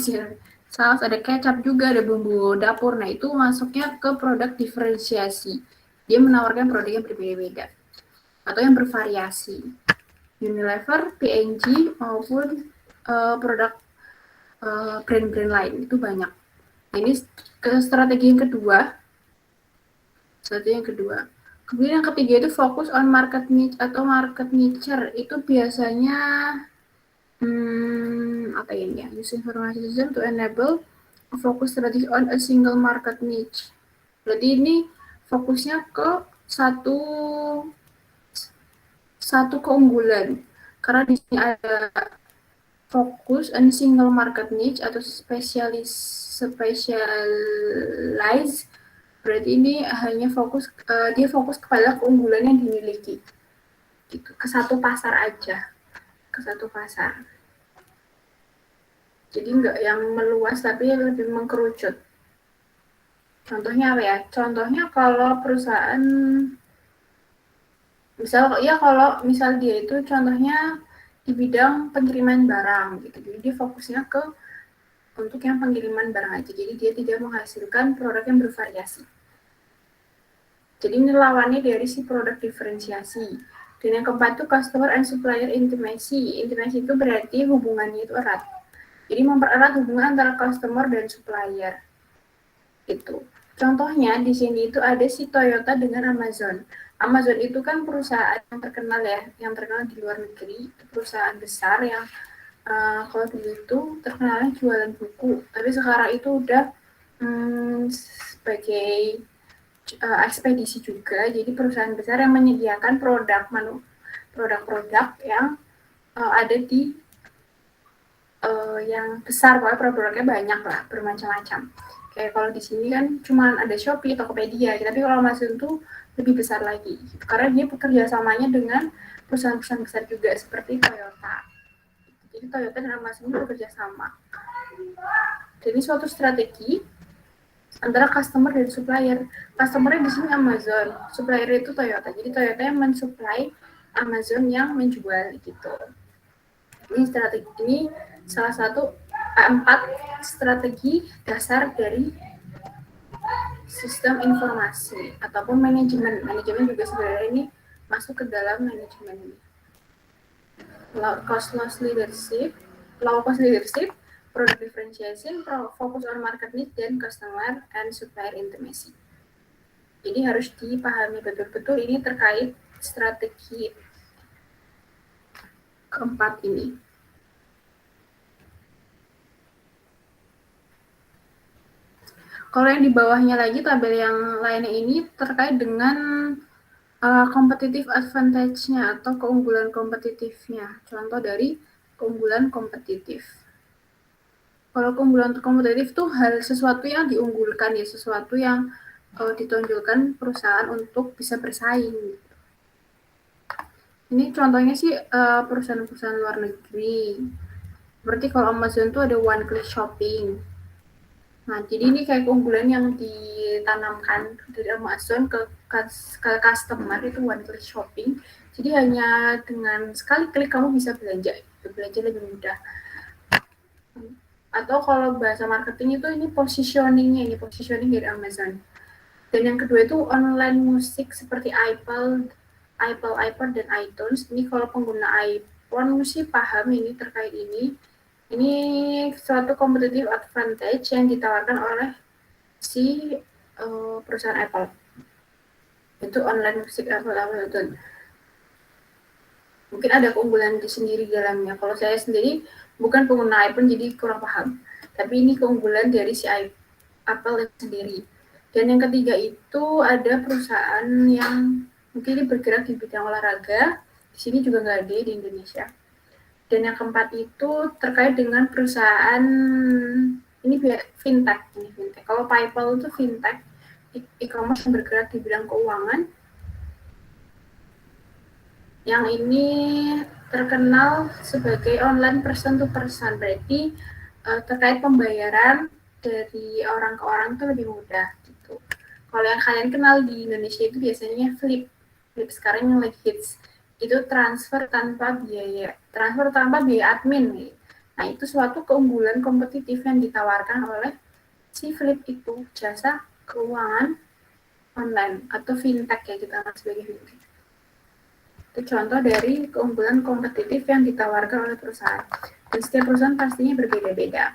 ya, saus, ada kecap juga, ada bumbu dapur. Nah itu masuknya ke produk diferensiasi. Dia menawarkan produk yang berbeda-beda atau yang bervariasi. Unilever, P&G maupun produk brand-brand lain itu banyak. Ini strategi yang kedua. Strategi yang kedua. Kemudian yang ketiga itu fokus on market niche atau market nicher. Itu biasanya apa ini ya? Use information system to enable focus strategy on a single market niche. Berarti ini fokusnya ke satu keunggulan. Karena di sini ada fokus on single market niche atau specialize, berarti ini hanya dia fokus kepada keunggulan yang dimiliki gitu, ke satu pasar aja, ke satu pasar, jadi nggak yang meluas tapi lebih mengkerucut. Contohnya apa ya? Contohnya kalau perusahaan kalau misal dia itu contohnya di bidang pengiriman barang gitu, jadi dia fokusnya untuk yang pengiriman barang aja, jadi dia tidak menghasilkan produk yang bervariasi. Jadi ini lawannya dari si produk diferensiasi. Dan yang keempat itu customer and supplier intimacy. Intimacy itu berarti hubungannya itu erat. Jadi mempererat hubungan antara customer dan supplier. Itu. Contohnya di sini itu ada si Toyota dengan Amazon. Amazon itu kan perusahaan yang terkenal ya, yang terkenal di luar negeri, perusahaan besar yang kalau dulu itu terkenalnya jualan buku, tapi sekarang itu udah sebagai ekspedisi juga, jadi perusahaan besar yang menyediakan produk-produk yang ada di yang besar, produknya banyak lah, bermacam-macam. Kayak kalau di sini kan cuma ada Shopee, Tokopedia, tapi kalau Amazon tuh lebih besar lagi, karena dia bekerja samanya dengan perusahaan-perusahaan besar juga seperti Toyota. Jadi Toyota dan Amazon itu bekerja sama. Jadi suatu strategi antara customer dan supplier. Customer-nya di sini Amazon, supplier itu Toyota. Jadi Toyota yang mensuplai, Amazon yang menjual gitu. Ini strategi ini salah satu 4 strategi dasar dari sistem informasi ataupun manajemen. Manajemen juga sebenarnya ini masuk ke dalam manajemen ini. Low cost leadership, product differentiation, focus on market need, dan customer and supplier intimacy. Jadi harus dipahami betul-betul ini terkait strategi keempat ini. Kalau yang di bawahnya lagi, tabel yang lainnya ini terkait dengan competitive advantage-nya atau keunggulan kompetitifnya. Contoh dari keunggulan kompetitif. Kalau keunggulan kompetitif itu hal sesuatu yang diunggulkan ya, sesuatu yang ditonjolkan perusahaan untuk bisa bersaing. Ini contohnya sih perusahaan-perusahaan luar negeri. Berarti kalau Amazon tuh ada one click shopping. Nah, jadi ini kayak keunggulan yang ditanamkan dari Amazon ke customer itu one click shopping. Jadi hanya dengan sekali klik kamu bisa belanja lebih mudah. Atau kalau bahasa marketing itu ini positioning dari Amazon. Dan yang kedua itu online musik seperti iPod, dan iTunes. Ini kalau pengguna iPhone sih paham ini terkait ini. Ini suatu competitive advantage yang ditawarkan oleh si perusahaan Apple. Itu online musik Apple. Mungkin ada keunggulan sendiri dalamnya. Kalau saya sendiri bukan pengguna iPhone jadi kurang paham. Tapi ini keunggulan dari si Apple sendiri. Dan yang ketiga itu ada perusahaan yang mungkin ini bergerak di bidang olahraga. Di sini juga nggak ada di Indonesia. Dan yang keempat itu terkait dengan perusahaan ini fintech. Kalau PayPal itu fintech, e-commerce yang bergerak di bidang keuangan. Yang ini terkenal sebagai online person to person, berarti terkait pembayaran dari orang ke orang itu lebih mudah gitu. Kalau yang kalian kenal di Indonesia itu biasanya Flip sekarang yang lagi hits, itu transfer tanpa biaya admin gitu. Nah, itu suatu keunggulan kompetitif yang ditawarkan oleh si Flip itu, jasa keuangan online atau fintech ya, kita anggap sebagai fintech. Itu contoh dari keunggulan kompetitif yang ditawarkan oleh perusahaan. Dan setiap perusahaan pastinya berbeda-beda.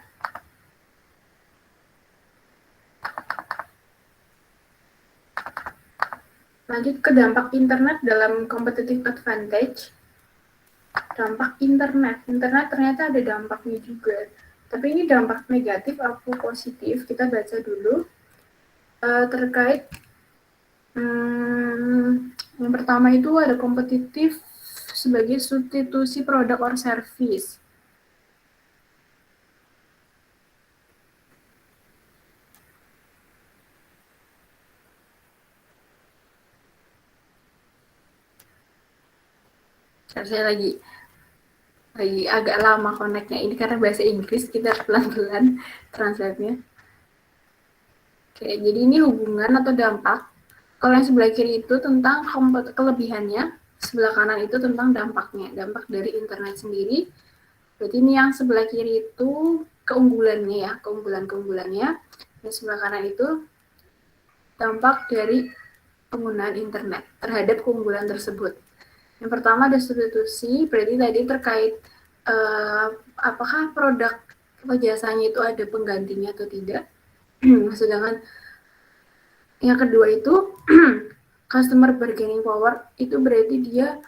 Lanjut ke dampak internet dalam competitive advantage. Dampak internet. Internet ternyata ada dampaknya juga. Tapi ini dampak negatif atau positif. Kita baca dulu. Terkait yang pertama itu ada kompetitif sebagai substitusi produk or service. Saya lagi agak lama connect-nya ini karena bahasa Inggris, kita pelan-pelan translate-nya. Oke, jadi ini hubungan atau dampak. Kalau yang sebelah kiri itu tentang kelebihannya, sebelah kanan itu tentang dampaknya, dampak dari internet sendiri. Berarti ini yang sebelah kiri itu keunggulannya ya, keunggulannya. Dan sebelah kanan itu dampak dari penggunaan internet terhadap keunggulan tersebut. Yang pertama ada substitusi, berarti tadi terkait apakah produk atau jasanya itu ada penggantinya atau tidak. Sedangkan yang kedua itu customer bargaining power, itu berarti dia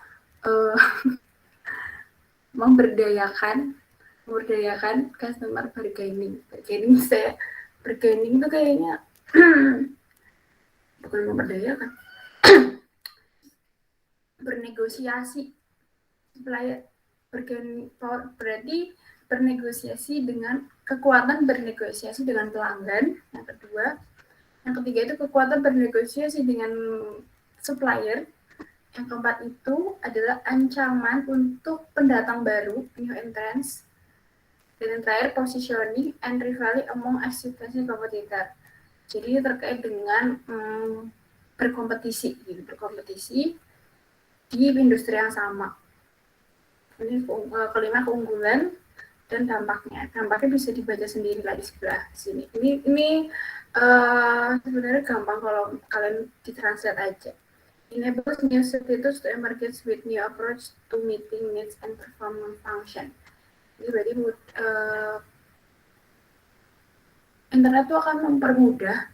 memberdayakan customer bargaining. Saya bargaining itu kayaknya bukan memberdayakan, bernegosiasi. Supplier bargaining power berarti bernegosiasi dengan kekuatan bernegosiasi dengan pelanggan. Yang kedua, yang ketiga itu kekuatan bernegosiasi dengan supplier. Yang keempat itu adalah ancaman untuk pendatang baru, new entrants. Dan yang terakhir, positioning and rivalry among existing competitor. Jadi terkait dengan berkompetisi di industri yang sama. Ini kelima keunggulan dan dampaknya. Dampaknya bisa dibaca sendiri lah di sebelah sini. Ini sebenarnya gampang kalau kalian ditranslate aja. Enables new substitutes to emerge with new approach to meeting needs and performance function. Jadi berarti internet itu akan mempermudah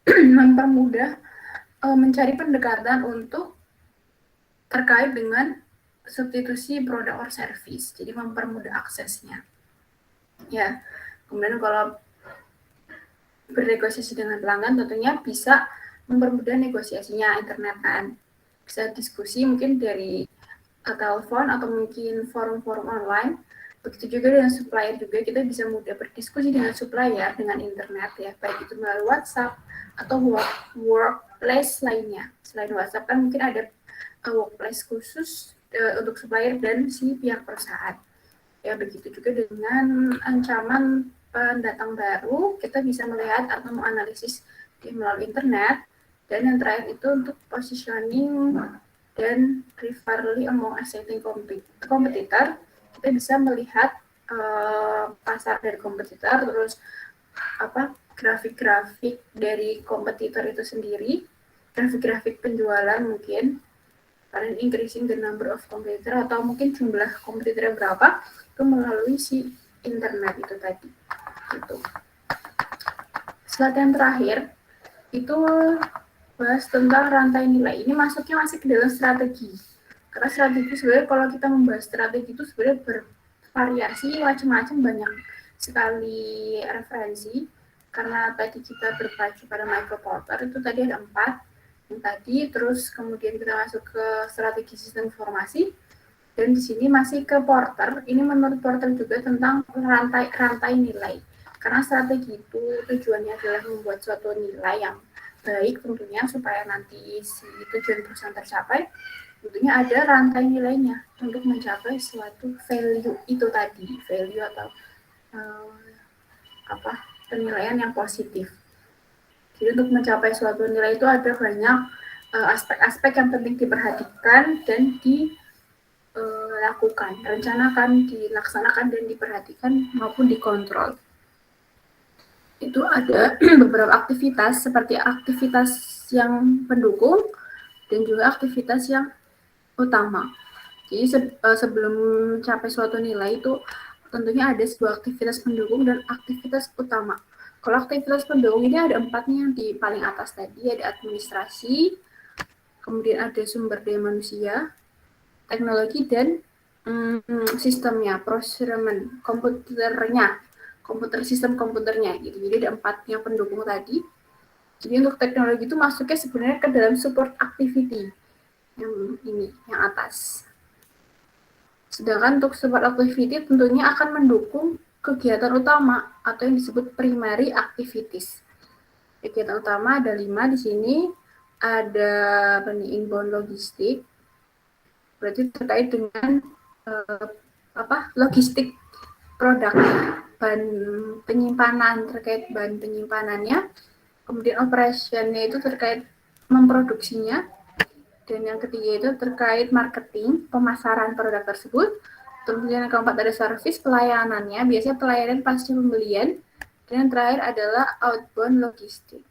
mempermudah mencari pendekatan untuk terkait dengan substitusi produk or service, jadi mempermudah aksesnya. Ya, kemudian kalau bernegosiasi dengan pelanggan tentunya bisa mempermudah negosiasinya internet kan. Bisa diskusi mungkin dari telepon atau mungkin forum-forum online. Begitu juga dengan supplier juga, kita bisa mudah berdiskusi dengan supplier dengan internet ya, baik itu melalui WhatsApp atau workplace lainnya. Selain WhatsApp kan mungkin ada workplace khusus untuk supplier dan si pihak perusahaan. Ya begitu juga dengan ancaman pendatang baru, kita bisa melihat atau menganalisis melalui internet. Dan yang terakhir itu untuk positioning dan rivalry among existing competitor, kita bisa melihat pasar dari kompetitor, terus grafik-grafik dari kompetitor itu sendiri, grafik-grafik penjualan mungkin, kalian increasing the number of competitor atau mungkin jumlah kompetitor berapa itu melalui si internet itu tadi. Gitu. Slide yang terakhir itu bahas tentang rantai nilai. Ini masuknya masih ke dalam strategi. Karena strategi sebenarnya kalau kita membahas strategi itu sebenarnya bervariasi macam-macam, banyak sekali referensi. Karena tadi kita berpacu pada Michael Porter itu tadi ada 4 yang tadi, terus kemudian kita masuk ke strategi sistem informasi, dan di sini masih ke Porter. Ini menurut Porter juga tentang rantai nilai. Karena strategi itu tujuannya adalah membuat suatu nilai yang baik tentunya supaya nanti si tujuan perusahaan tercapai. Tentunya ada rantai nilainya untuk mencapai suatu value itu tadi, value atau penilaian yang positif. Jadi untuk mencapai suatu nilai itu ada banyak aspek-aspek yang penting diperhatikan dan dilakukan, rencanakan, dilaksanakan, dan diperhatikan maupun dikontrol. Itu ada beberapa aktivitas seperti aktivitas yang pendukung dan juga aktivitas yang utama. Jadi sebelum mencapai suatu nilai itu tentunya ada sebuah aktivitas pendukung dan aktivitas utama. Kalau aktivitas pendukung ini ada 4 nih yang di paling atas tadi, ada administrasi, kemudian ada sumber daya manusia, teknologi, dan sistemnya, procurement, sistem komputernya gitu. Jadi ada 4 yang pendukung tadi. Jadi untuk teknologi itu masuknya sebenarnya ke dalam support activity yang ini, yang atas. Sedangkan untuk support activity tentunya akan mendukung kegiatan utama atau yang disebut primary activities. Kegiatan utama ada 5 di sini. Ada inbound logistik, berarti terkait dengan logistik produknya, bahan penyimpanan, terkait bahan penyimpanannya. Kemudian operationnya itu terkait memproduksinya. Dan yang ketiga itu terkait marketing, pemasaran produk tersebut. Kemudian yang keempat ada service, pelayanannya, biasanya pelayanan pasca pembelian. Dan yang terakhir adalah outbound logistik.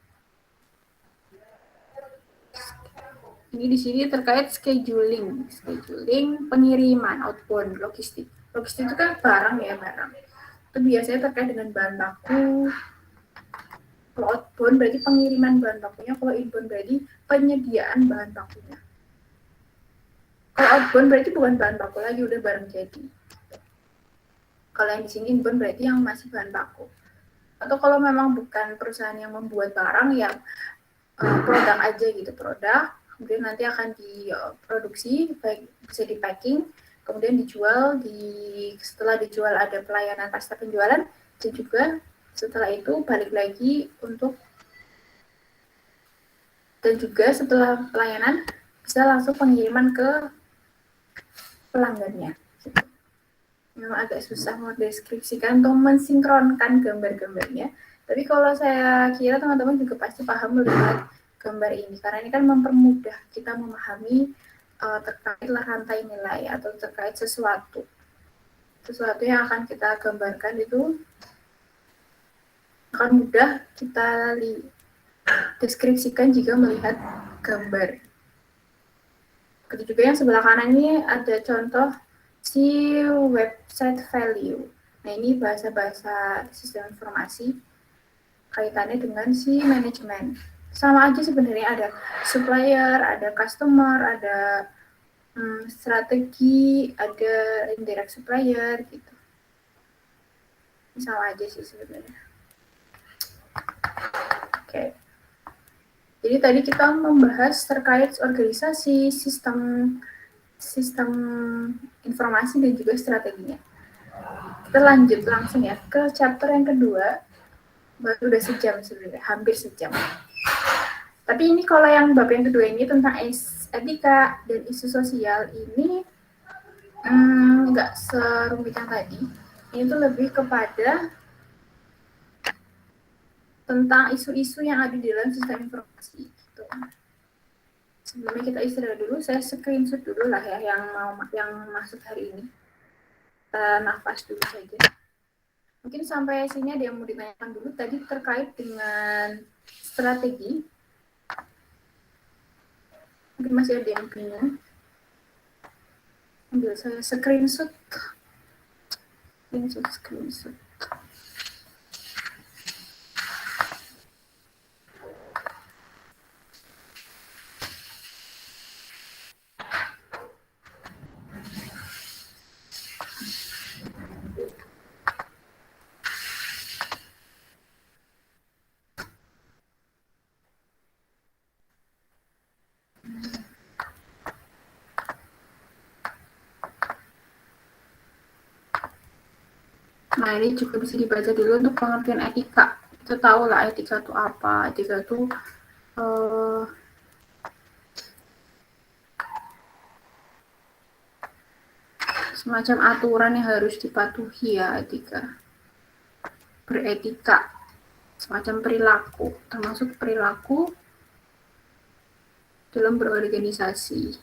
Ini di sini terkait scheduling pengiriman, outbound logistik. Logistik itu kan barang ya, barang. Itu biasanya terkait dengan bahan baku. Kalau outbound berarti pengiriman bahan bakunya, kalau inbound berarti penyediaan bahan bakunya. Kalau outbound berarti bukan bahan baku lagi, udah barang jadi. Kalau yang di sini inbound berarti yang masih bahan baku. Atau kalau memang bukan perusahaan yang membuat barang, yang produk aja gitu, produk, kemudian nanti akan diproduksi, baik bisa di packing, kemudian dijual, setelah dijual ada pelayanan pasca penjualan, dan juga setelah itu balik lagi dan juga setelah pelayanan bisa langsung pengiriman ke pelanggannya. Memang agak susah mendeskripsikan atau mensinkronkan gambar-gambarnya, tapi kalau saya kira teman-teman juga pasti paham melihat gambar ini, karena ini kan mempermudah kita memahami terkait rantai nilai atau terkait sesuatu yang akan kita gambarkan itu akan mudah kita deskripsikan jika melihat gambar. Begitu juga yang sebelah kanan ini ada contoh si website value. Nah ini bahasa-bahasa sistem informasi kaitannya dengan si manajemen sama aja sebenarnya, ada supplier, ada customer, ada strategi, ada indirect supplier gitu. Sama aja sih sebenarnya. Oke. Jadi tadi kita membahas terkait organisasi, sistem informasi dan juga strateginya. Kita lanjut langsung ya ke chapter yang kedua. Baru udah sejam sebenarnya, hampir sejam. Tapi ini kalau yang bab yang kedua ini tentang etika dan isu sosial ini nggak serumit yang tadi. Ini tuh lebih kepada tentang isu-isu yang ada di dalam sistem informasi. Gitu. Sebelumnya kita istirahat dulu, saya screenshot dulu lah ya yang masuk hari ini. Kita nafas dulu saja. Mungkin sampai sini ada yang mau ditanyakan dulu tadi terkait dengan strategi. Mungkin masih ada yang bingung. Ambil saya screenshot. Screenshot. Nah, ini juga bisa dibaca dulu untuk pengertian etika. Kita tahu lah etika itu apa. Etika itu semacam aturan yang harus dipatuhi ya, etika. Beretika, semacam perilaku, termasuk perilaku dalam berorganisasi.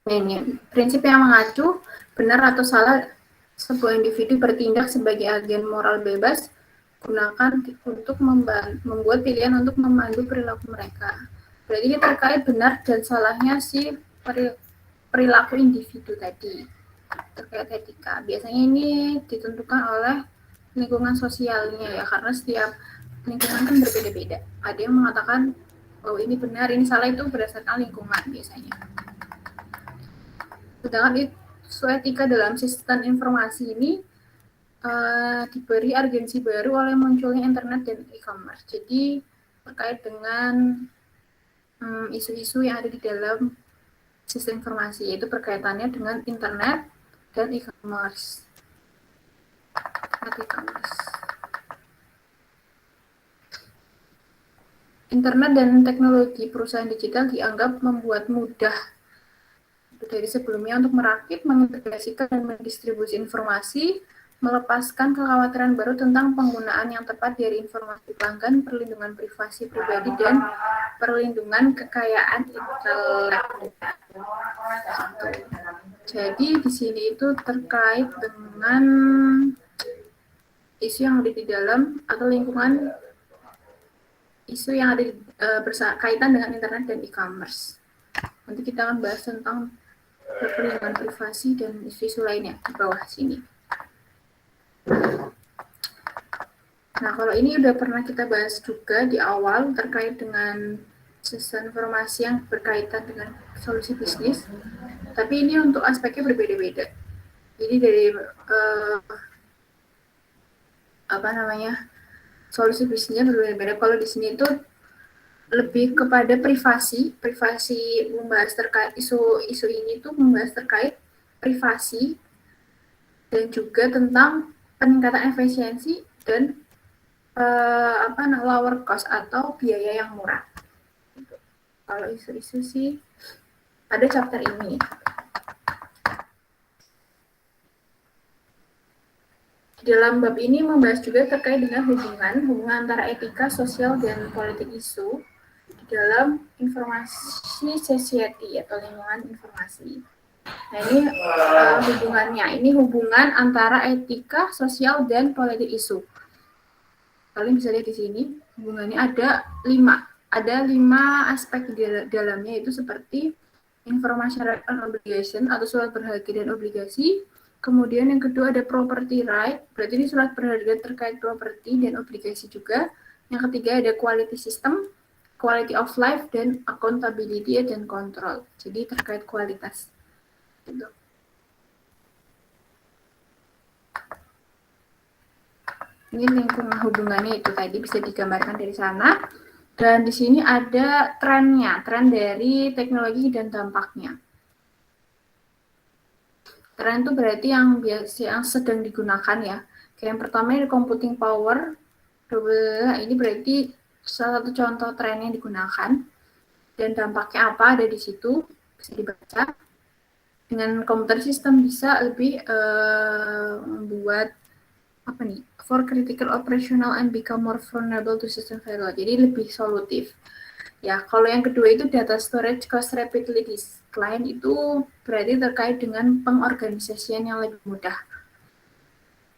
Ini prinsip yang mengacu benar atau salah sebuah individu bertindak sebagai agen moral bebas gunakan untuk membuat pilihan untuk memandu perilaku mereka. Berarti ini terkait benar dan salahnya si perilaku individu tadi terkait etika. Biasanya ini ditentukan oleh lingkungan sosialnya ya, karena setiap lingkungan kan berbeda-beda. Ada yang mengatakan oh ini benar, ini salah, itu berdasarkan lingkungan biasanya. Sedangkan isu etika dalam sistem informasi ini diberi urgensi baru oleh munculnya internet dan e-commerce. Jadi terkait dengan isu-isu yang ada di dalam sistem informasi, yaitu berkaitannya dengan internet dan e-commerce. Internet dan teknologi perusahaan digital dianggap membuat mudah dari sebelumnya untuk merakit, mengintegrasikan, dan mendistribusi informasi, melepaskan kekhawatiran baru tentang penggunaan yang tepat dari informasi pelanggan, perlindungan privasi pribadi, dan perlindungan kekayaan intelektual. Jadi di sini itu terkait dengan isu yang ada di dalam atau lingkungan isu yang ada berkaitan dengan internet dan e-commerce. Nanti kita akan bahas tentang perlindungan privasi dan isu-isu lainnya di bawah sini. Nah, kalau ini udah pernah kita bahas juga di awal terkait dengan sistem informasi yang berkaitan dengan solusi bisnis, tapi ini untuk aspeknya berbeda-beda. Jadi dari solusi bisnisnya berbeda-beda. Kalau di sini itu lebih kepada privasi membahas terkait isu ini tuh membahas terkait privasi dan juga tentang peningkatan efisiensi dan lower cost atau biaya yang murah. Kalau isu-isu sih ada chapter ini. Dalam bab ini membahas juga terkait dengan hubungan antara etika, sosial, dan politik isu di dalam informasi society atau lingkungan informasi. Nah, ini hubungannya. Ini hubungan antara etika, sosial, dan politik isu. Kalian bisa lihat di sini, hubungannya ada 5. Ada 5 aspek di dalamnya, itu seperti information and obligation atau surat berharga dan obligasi. Kemudian yang kedua ada property right, berarti ini surat berharga terkait properti dan obligasi juga. Yang ketiga ada quality system, quality of life, dan accountability dan control. Jadi terkait kualitas. Gitu. Ini lingkungan hubungannya itu tadi bisa digambarkan dari sana. Dan di sini ada trennya, tren dari teknologi dan dampaknya. Tren itu berarti yang sedang digunakan ya. Kayak yang pertama ini computing power. Ini berarti salah satu contoh tren yang digunakan. Dan dampaknya apa ada di situ, bisa dibaca. Dengan komputer sistem bisa lebih membuat for critical operational and become more vulnerable to system failure. Jadi lebih solutif. Ya, kalau yang kedua itu data storage cost rapidly decline, itu berarti terkait dengan pengorganisasian yang lebih mudah.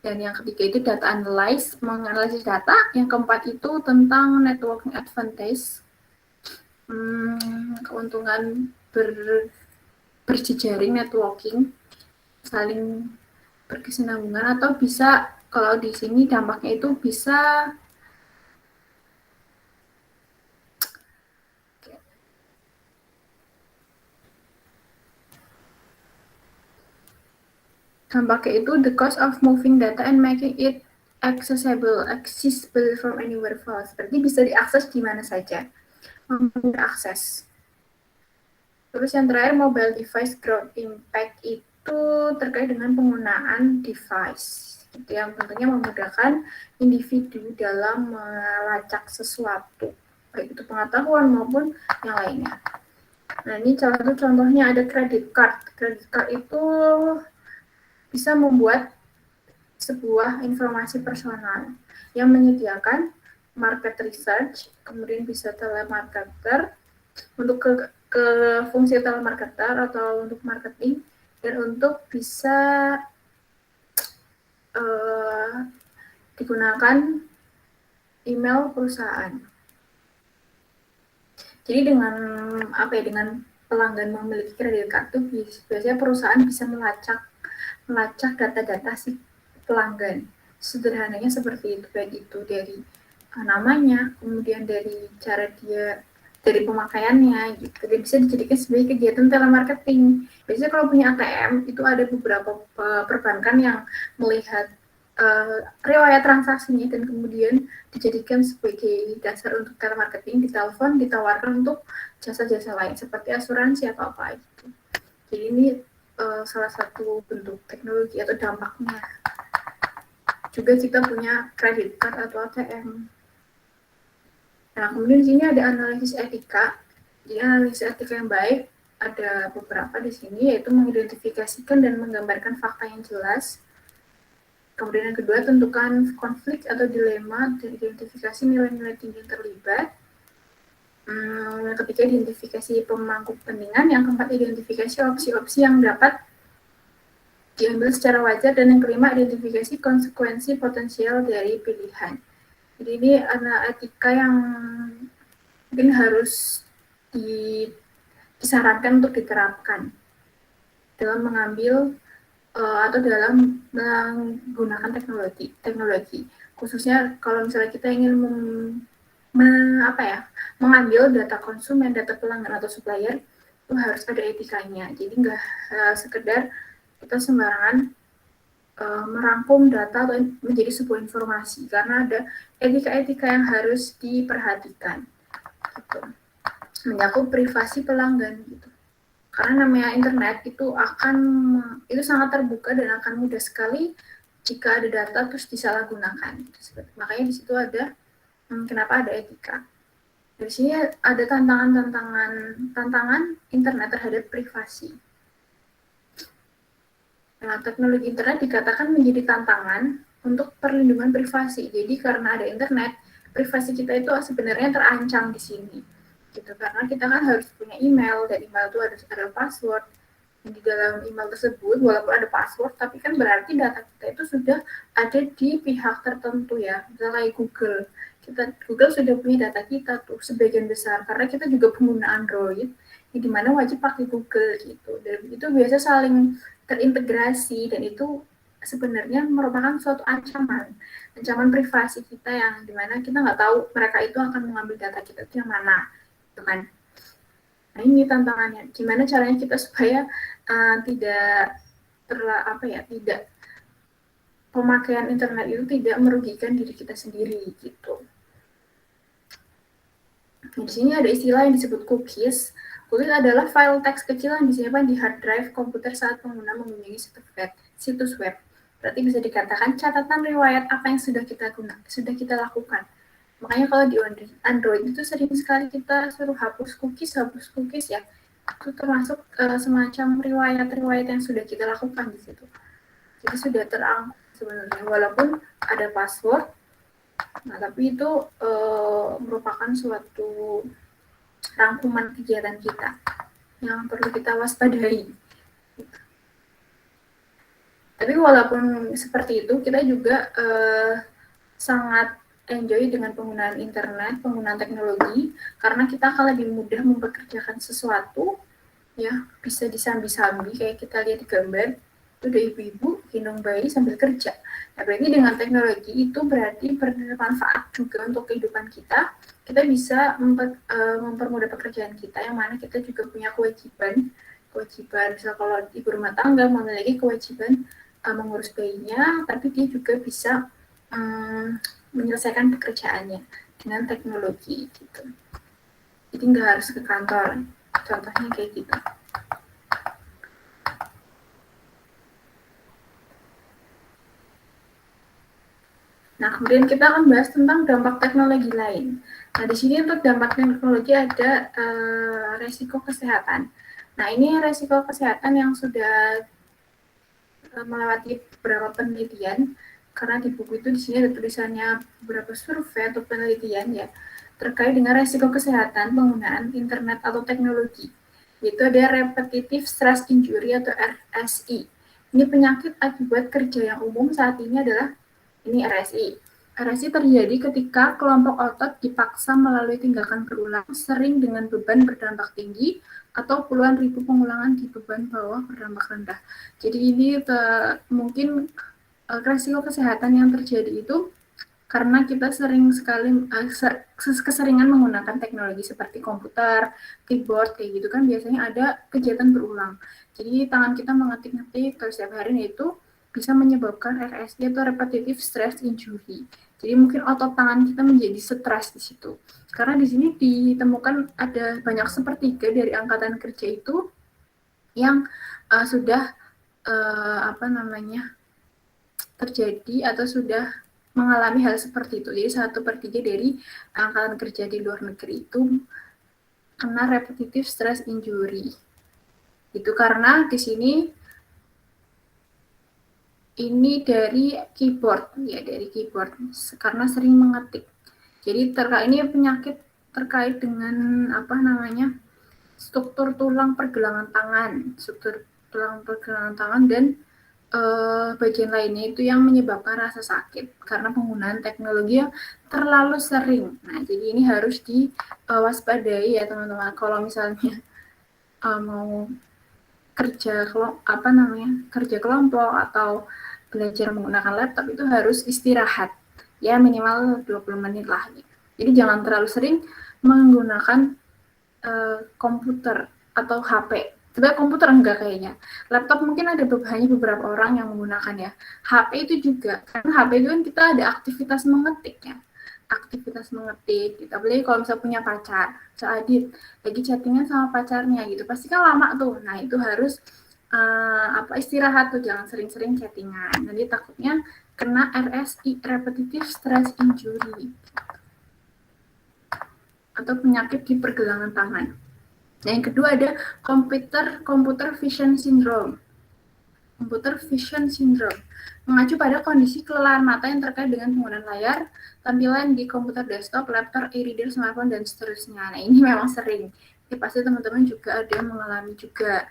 Dan yang ketiga itu data analyze, menganalisis data. Yang keempat itu tentang networking advantage, keuntungan berjejaring networking, saling berkesinambungan, atau bisa kalau di sini dampaknya itu bisa dampaknya itu the cost of moving data and making it accessible from anywhere else. Berarti bisa diakses di mana saja, mempermudah akses. Terus yang terakhir mobile device growth impact itu terkait dengan penggunaan device, gitu, yang tentunya memudahkan individu dalam melacak sesuatu, baik itu pengetahuan maupun yang lainnya. Nah, ini salah satu contohnya ada credit card. Credit card itu bisa membuat sebuah informasi personal yang menyediakan market research, kemudian bisa telemarketer untuk ke fungsi telemarketer atau untuk marketing, dan untuk bisa digunakan email perusahaan. Jadi dengan dengan pelanggan memiliki kredit kartu, biasanya perusahaan bisa melacak data-data si pelanggan. Sederhananya seperti itu, baik itu dari namanya, kemudian dari cara dia, dari pemakaiannya, gitu. Dia bisa dijadikan sebagai kegiatan telemarketing. Biasanya kalau punya ATM, itu ada beberapa perbankan yang melihat riwayat transaksinya dan kemudian dijadikan sebagai dasar untuk telemarketing, ditelepon, ditawarkan untuk jasa-jasa lain seperti asuransi atau apa itu. Jadi ini salah satu bentuk teknologi atau dampaknya. Juga kita punya credit card atau ATM. Nah, kemudian di sini ada analisis etika. Jadi analisis etika yang baik ada beberapa di sini, yaitu mengidentifikasikan dan menggambarkan fakta yang jelas. Kemudian yang kedua, tentukan konflik atau dilema dan identifikasi nilai-nilai tinggi yang terlibat. Yang ketiga, identifikasi pemangku kepentingan. Yang keempat, identifikasi opsi-opsi yang dapat diambil secara wajar. Dan yang kelima, identifikasi konsekuensi potensial dari pilihan. Jadi ini etika yang mungkin harus disarankan untuk diterapkan dalam mengambil atau dalam menggunakan teknologi. Khususnya kalau misalnya kita ingin mengambil data konsumen, data pelanggan atau supplier, itu harus ada etikanya. Jadi nggak sekedar kita sembarangan merangkum data atau menjadi sebuah informasi, karena ada etika-etika yang harus diperhatikan, gitu. Menyangkut privasi pelanggan, gitu. Karena namanya internet itu sangat terbuka dan akan mudah sekali jika ada data terus disalahgunakan. Makanya di situ ada kenapa ada etika. Di sini ada tantangan internet terhadap privasi. Nah, teknologi internet dikatakan menjadi tantangan untuk perlindungan privasi. Jadi karena ada internet, privasi kita itu sebenarnya terancam di sini. Gitu. Karena kita kan harus punya email, dan email itu ada password. Di dalam email tersebut, walaupun ada password, tapi kan berarti data kita itu sudah ada di pihak tertentu ya. Misalnya kayak Google. Google sudah punya data kita tuh sebagian besar, karena kita juga pengguna Android, di mana wajib pakai Google gitu. Dan itu biasa saling terintegrasi, dan itu sebenarnya merupakan suatu ancaman privasi kita, yang dimana kita nggak tahu mereka itu akan mengambil data kita itu yang mana, gitu kan. Nah ini tantangannya, gimana caranya kita supaya tidak tidak pemakaian internet itu tidak merugikan diri kita sendiri gitu. Di sini ada istilah yang disebut cookies. Cookies adalah file teks kecil yang disimpan di hard drive komputer saat pengguna mengunjungi situs web. Berarti bisa dikatakan catatan riwayat apa yang sudah kita lakukan. Makanya kalau di Android itu sering sekali kita suruh hapus cookies ya. Itu termasuk semacam riwayat-riwayat yang sudah kita lakukan di situ. Jadi sudah terangkat sebenarnya, walaupun ada password. Nah, tapi itu merupakan suatu rangkuman kegiatan kita yang perlu kita waspadai. Tapi walaupun seperti itu, kita juga sangat enjoy dengan penggunaan internet, penggunaan teknologi, karena kita akan lebih mudah mempekerjakan sesuatu, ya, bisa disambi-sambi, kayak kita lihat di gambar, itu ada ibu-ibu gendong bayi sambil kerja. Nah, berarti dengan teknologi itu berarti bermanfaat juga untuk kehidupan kita. Kita bisa mempermudah pekerjaan kita, yang mana kita juga punya kewajiban, misal kalau ibu rumah tangga memiliki kewajiban mengurus bayinya, tapi dia juga bisa menyelesaikan pekerjaannya dengan teknologi gitu. Jadi nggak harus ke kantor, contohnya kayak gitu. Nah, kemudian kita akan bahas tentang dampak teknologi lain. Nah, di sini untuk dampak teknologi ada resiko kesehatan. Nah, ini resiko kesehatan yang sudah melewati beberapa penelitian, karena di buku itu di sini ada tulisannya beberapa survei atau penelitian ya terkait dengan resiko kesehatan penggunaan internet atau teknologi. Yaitu ada repetitive stress injury atau RSI. Ini penyakit akibat kerja yang umum saat ini adalah ini RSI. RSI terjadi ketika kelompok otot dipaksa melalui tindakan berulang sering dengan beban berdampak tinggi atau puluhan ribu pengulangan di beban bawah berdampak rendah. Jadi ini mungkin resiko kesehatan yang terjadi itu karena kita sering sekali keseringan menggunakan teknologi seperti komputer, keyboard kayak gitu kan, biasanya ada kegiatan berulang. Jadi tangan kita mengetik-ngetik terus setiap hari, itu bisa menyebabkan RSI atau repetitive stress injury. Jadi mungkin otot tangan kita menjadi stres di situ. Karena di sini ditemukan ada banyak sepertiga dari angkatan kerja itu yang sudah terjadi atau sudah mengalami hal seperti itu. Jadi 1/3 dari angkatan kerja di luar negeri itu kena repetitive stress injury. Itu karena di sini ini dari keyboard, ya dari keyboard, karena sering mengetik. Jadi ini penyakit terkait dengan struktur tulang pergelangan tangan, dan bagian lainnya itu yang menyebabkan rasa sakit karena penggunaan teknologi yang terlalu sering. Nah, jadi ini harus diwaspadai ya teman-teman. Kalau misalnya mau kerja kelompok atau belajar menggunakan laptop, itu harus istirahat ya minimal 20 menit lah. Jadi jangan terlalu sering menggunakan komputer atau HP. Sebenarnya komputer enggak kayaknya. Laptop mungkin ada hanya beberapa orang yang menggunakan ya. HP itu juga, karena HP itu kan kita ada aktivitas mengetik ya. Aktivitas mengetik, kita beli kalau misalnya punya pacar, Adit lagi chattingan sama pacarnya gitu, pasti kan lama tuh. Nah itu harus istirahat tuh, jangan sering-sering chattingan. Nanti takutnya kena RSI, repetitive stress injury, atau penyakit di pergelangan tangan. Nah, yang kedua ada computer vision syndrome. computer vision syndrome, mengacu pada kondisi kelelahan mata yang terkait dengan penggunaan layar, tampilan di komputer desktop, laptop, e-reader, smartphone, dan seterusnya. Nah, ini memang sering. Ya, pasti teman-teman juga ada yang mengalami juga.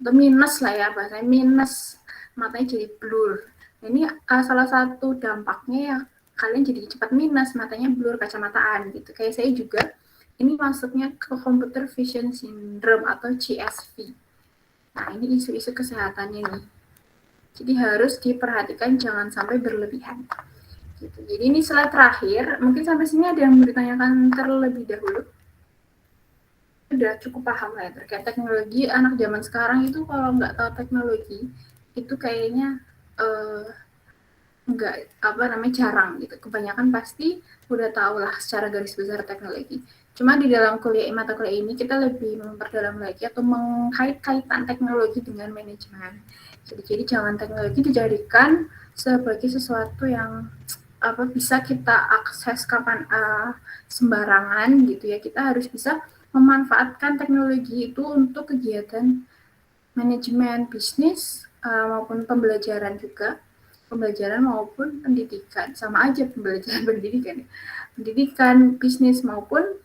Itu minus lah ya, bahasanya minus, matanya jadi blur. Nah, ini salah satu dampaknya ya, kalian jadi cepat minus, matanya blur, kacamataan gitu. Kayak saya juga, ini masuknya ke computer vision syndrome atau CSV. Nah, ini isu-isu kesehatannya nih. Jadi harus diperhatikan, jangan sampai berlebihan. Gitu. Jadi ini slide terakhir. Mungkin sampai sini ada yang bertanyakan terlebih dahulu. Udah cukup paham lah ya terkait teknologi. Anak zaman sekarang itu kalau nggak tahu teknologi, itu kayaknya nggak jarang gitu. Kebanyakan pasti udah tahu lah secara garis besar teknologi. Cuma di dalam mata kuliah ini kita lebih memperdalam lagi atau mengkait-kaitan teknologi dengan manajemen. Jadi jangan teknologi dijadikan sebagai sesuatu yang bisa kita akses kapan sembarangan gitu ya. Kita harus bisa memanfaatkan teknologi itu untuk kegiatan manajemen bisnis maupun pembelajaran juga, pembelajaran maupun pendidikan, sama aja pembelajaran pendidikan, bisnis maupun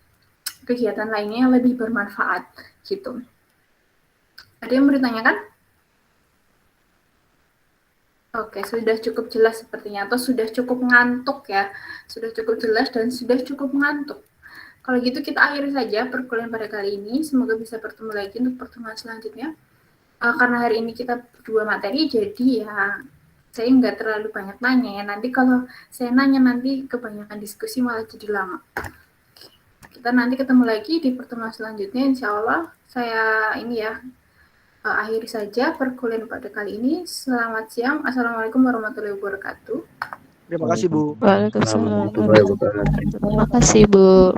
kegiatan lainnya yang lebih bermanfaat gitu. Ada yang mau ditanyakan? Oke, sudah cukup jelas sepertinya, atau sudah cukup ngantuk ya, sudah cukup jelas dan sudah cukup ngantuk. Kalau gitu kita akhiri saja perkuliahan pada kali ini, semoga bisa bertemu lagi untuk pertemuan selanjutnya. Karena hari ini kita berdua materi, jadi ya saya nggak terlalu banyak nanya ya, nanti kalau saya nanya nanti kebanyakan diskusi malah jadi lama. Kita nanti ketemu lagi di pertemuan selanjutnya, insya Allah. Saya ini ya, akhiri saja perkuliahan pada kali ini. Selamat siang. Assalamualaikum warahmatullahi wabarakatuh. Terima kasih Bu. Waalaikumsalam. Terima kasih Bu.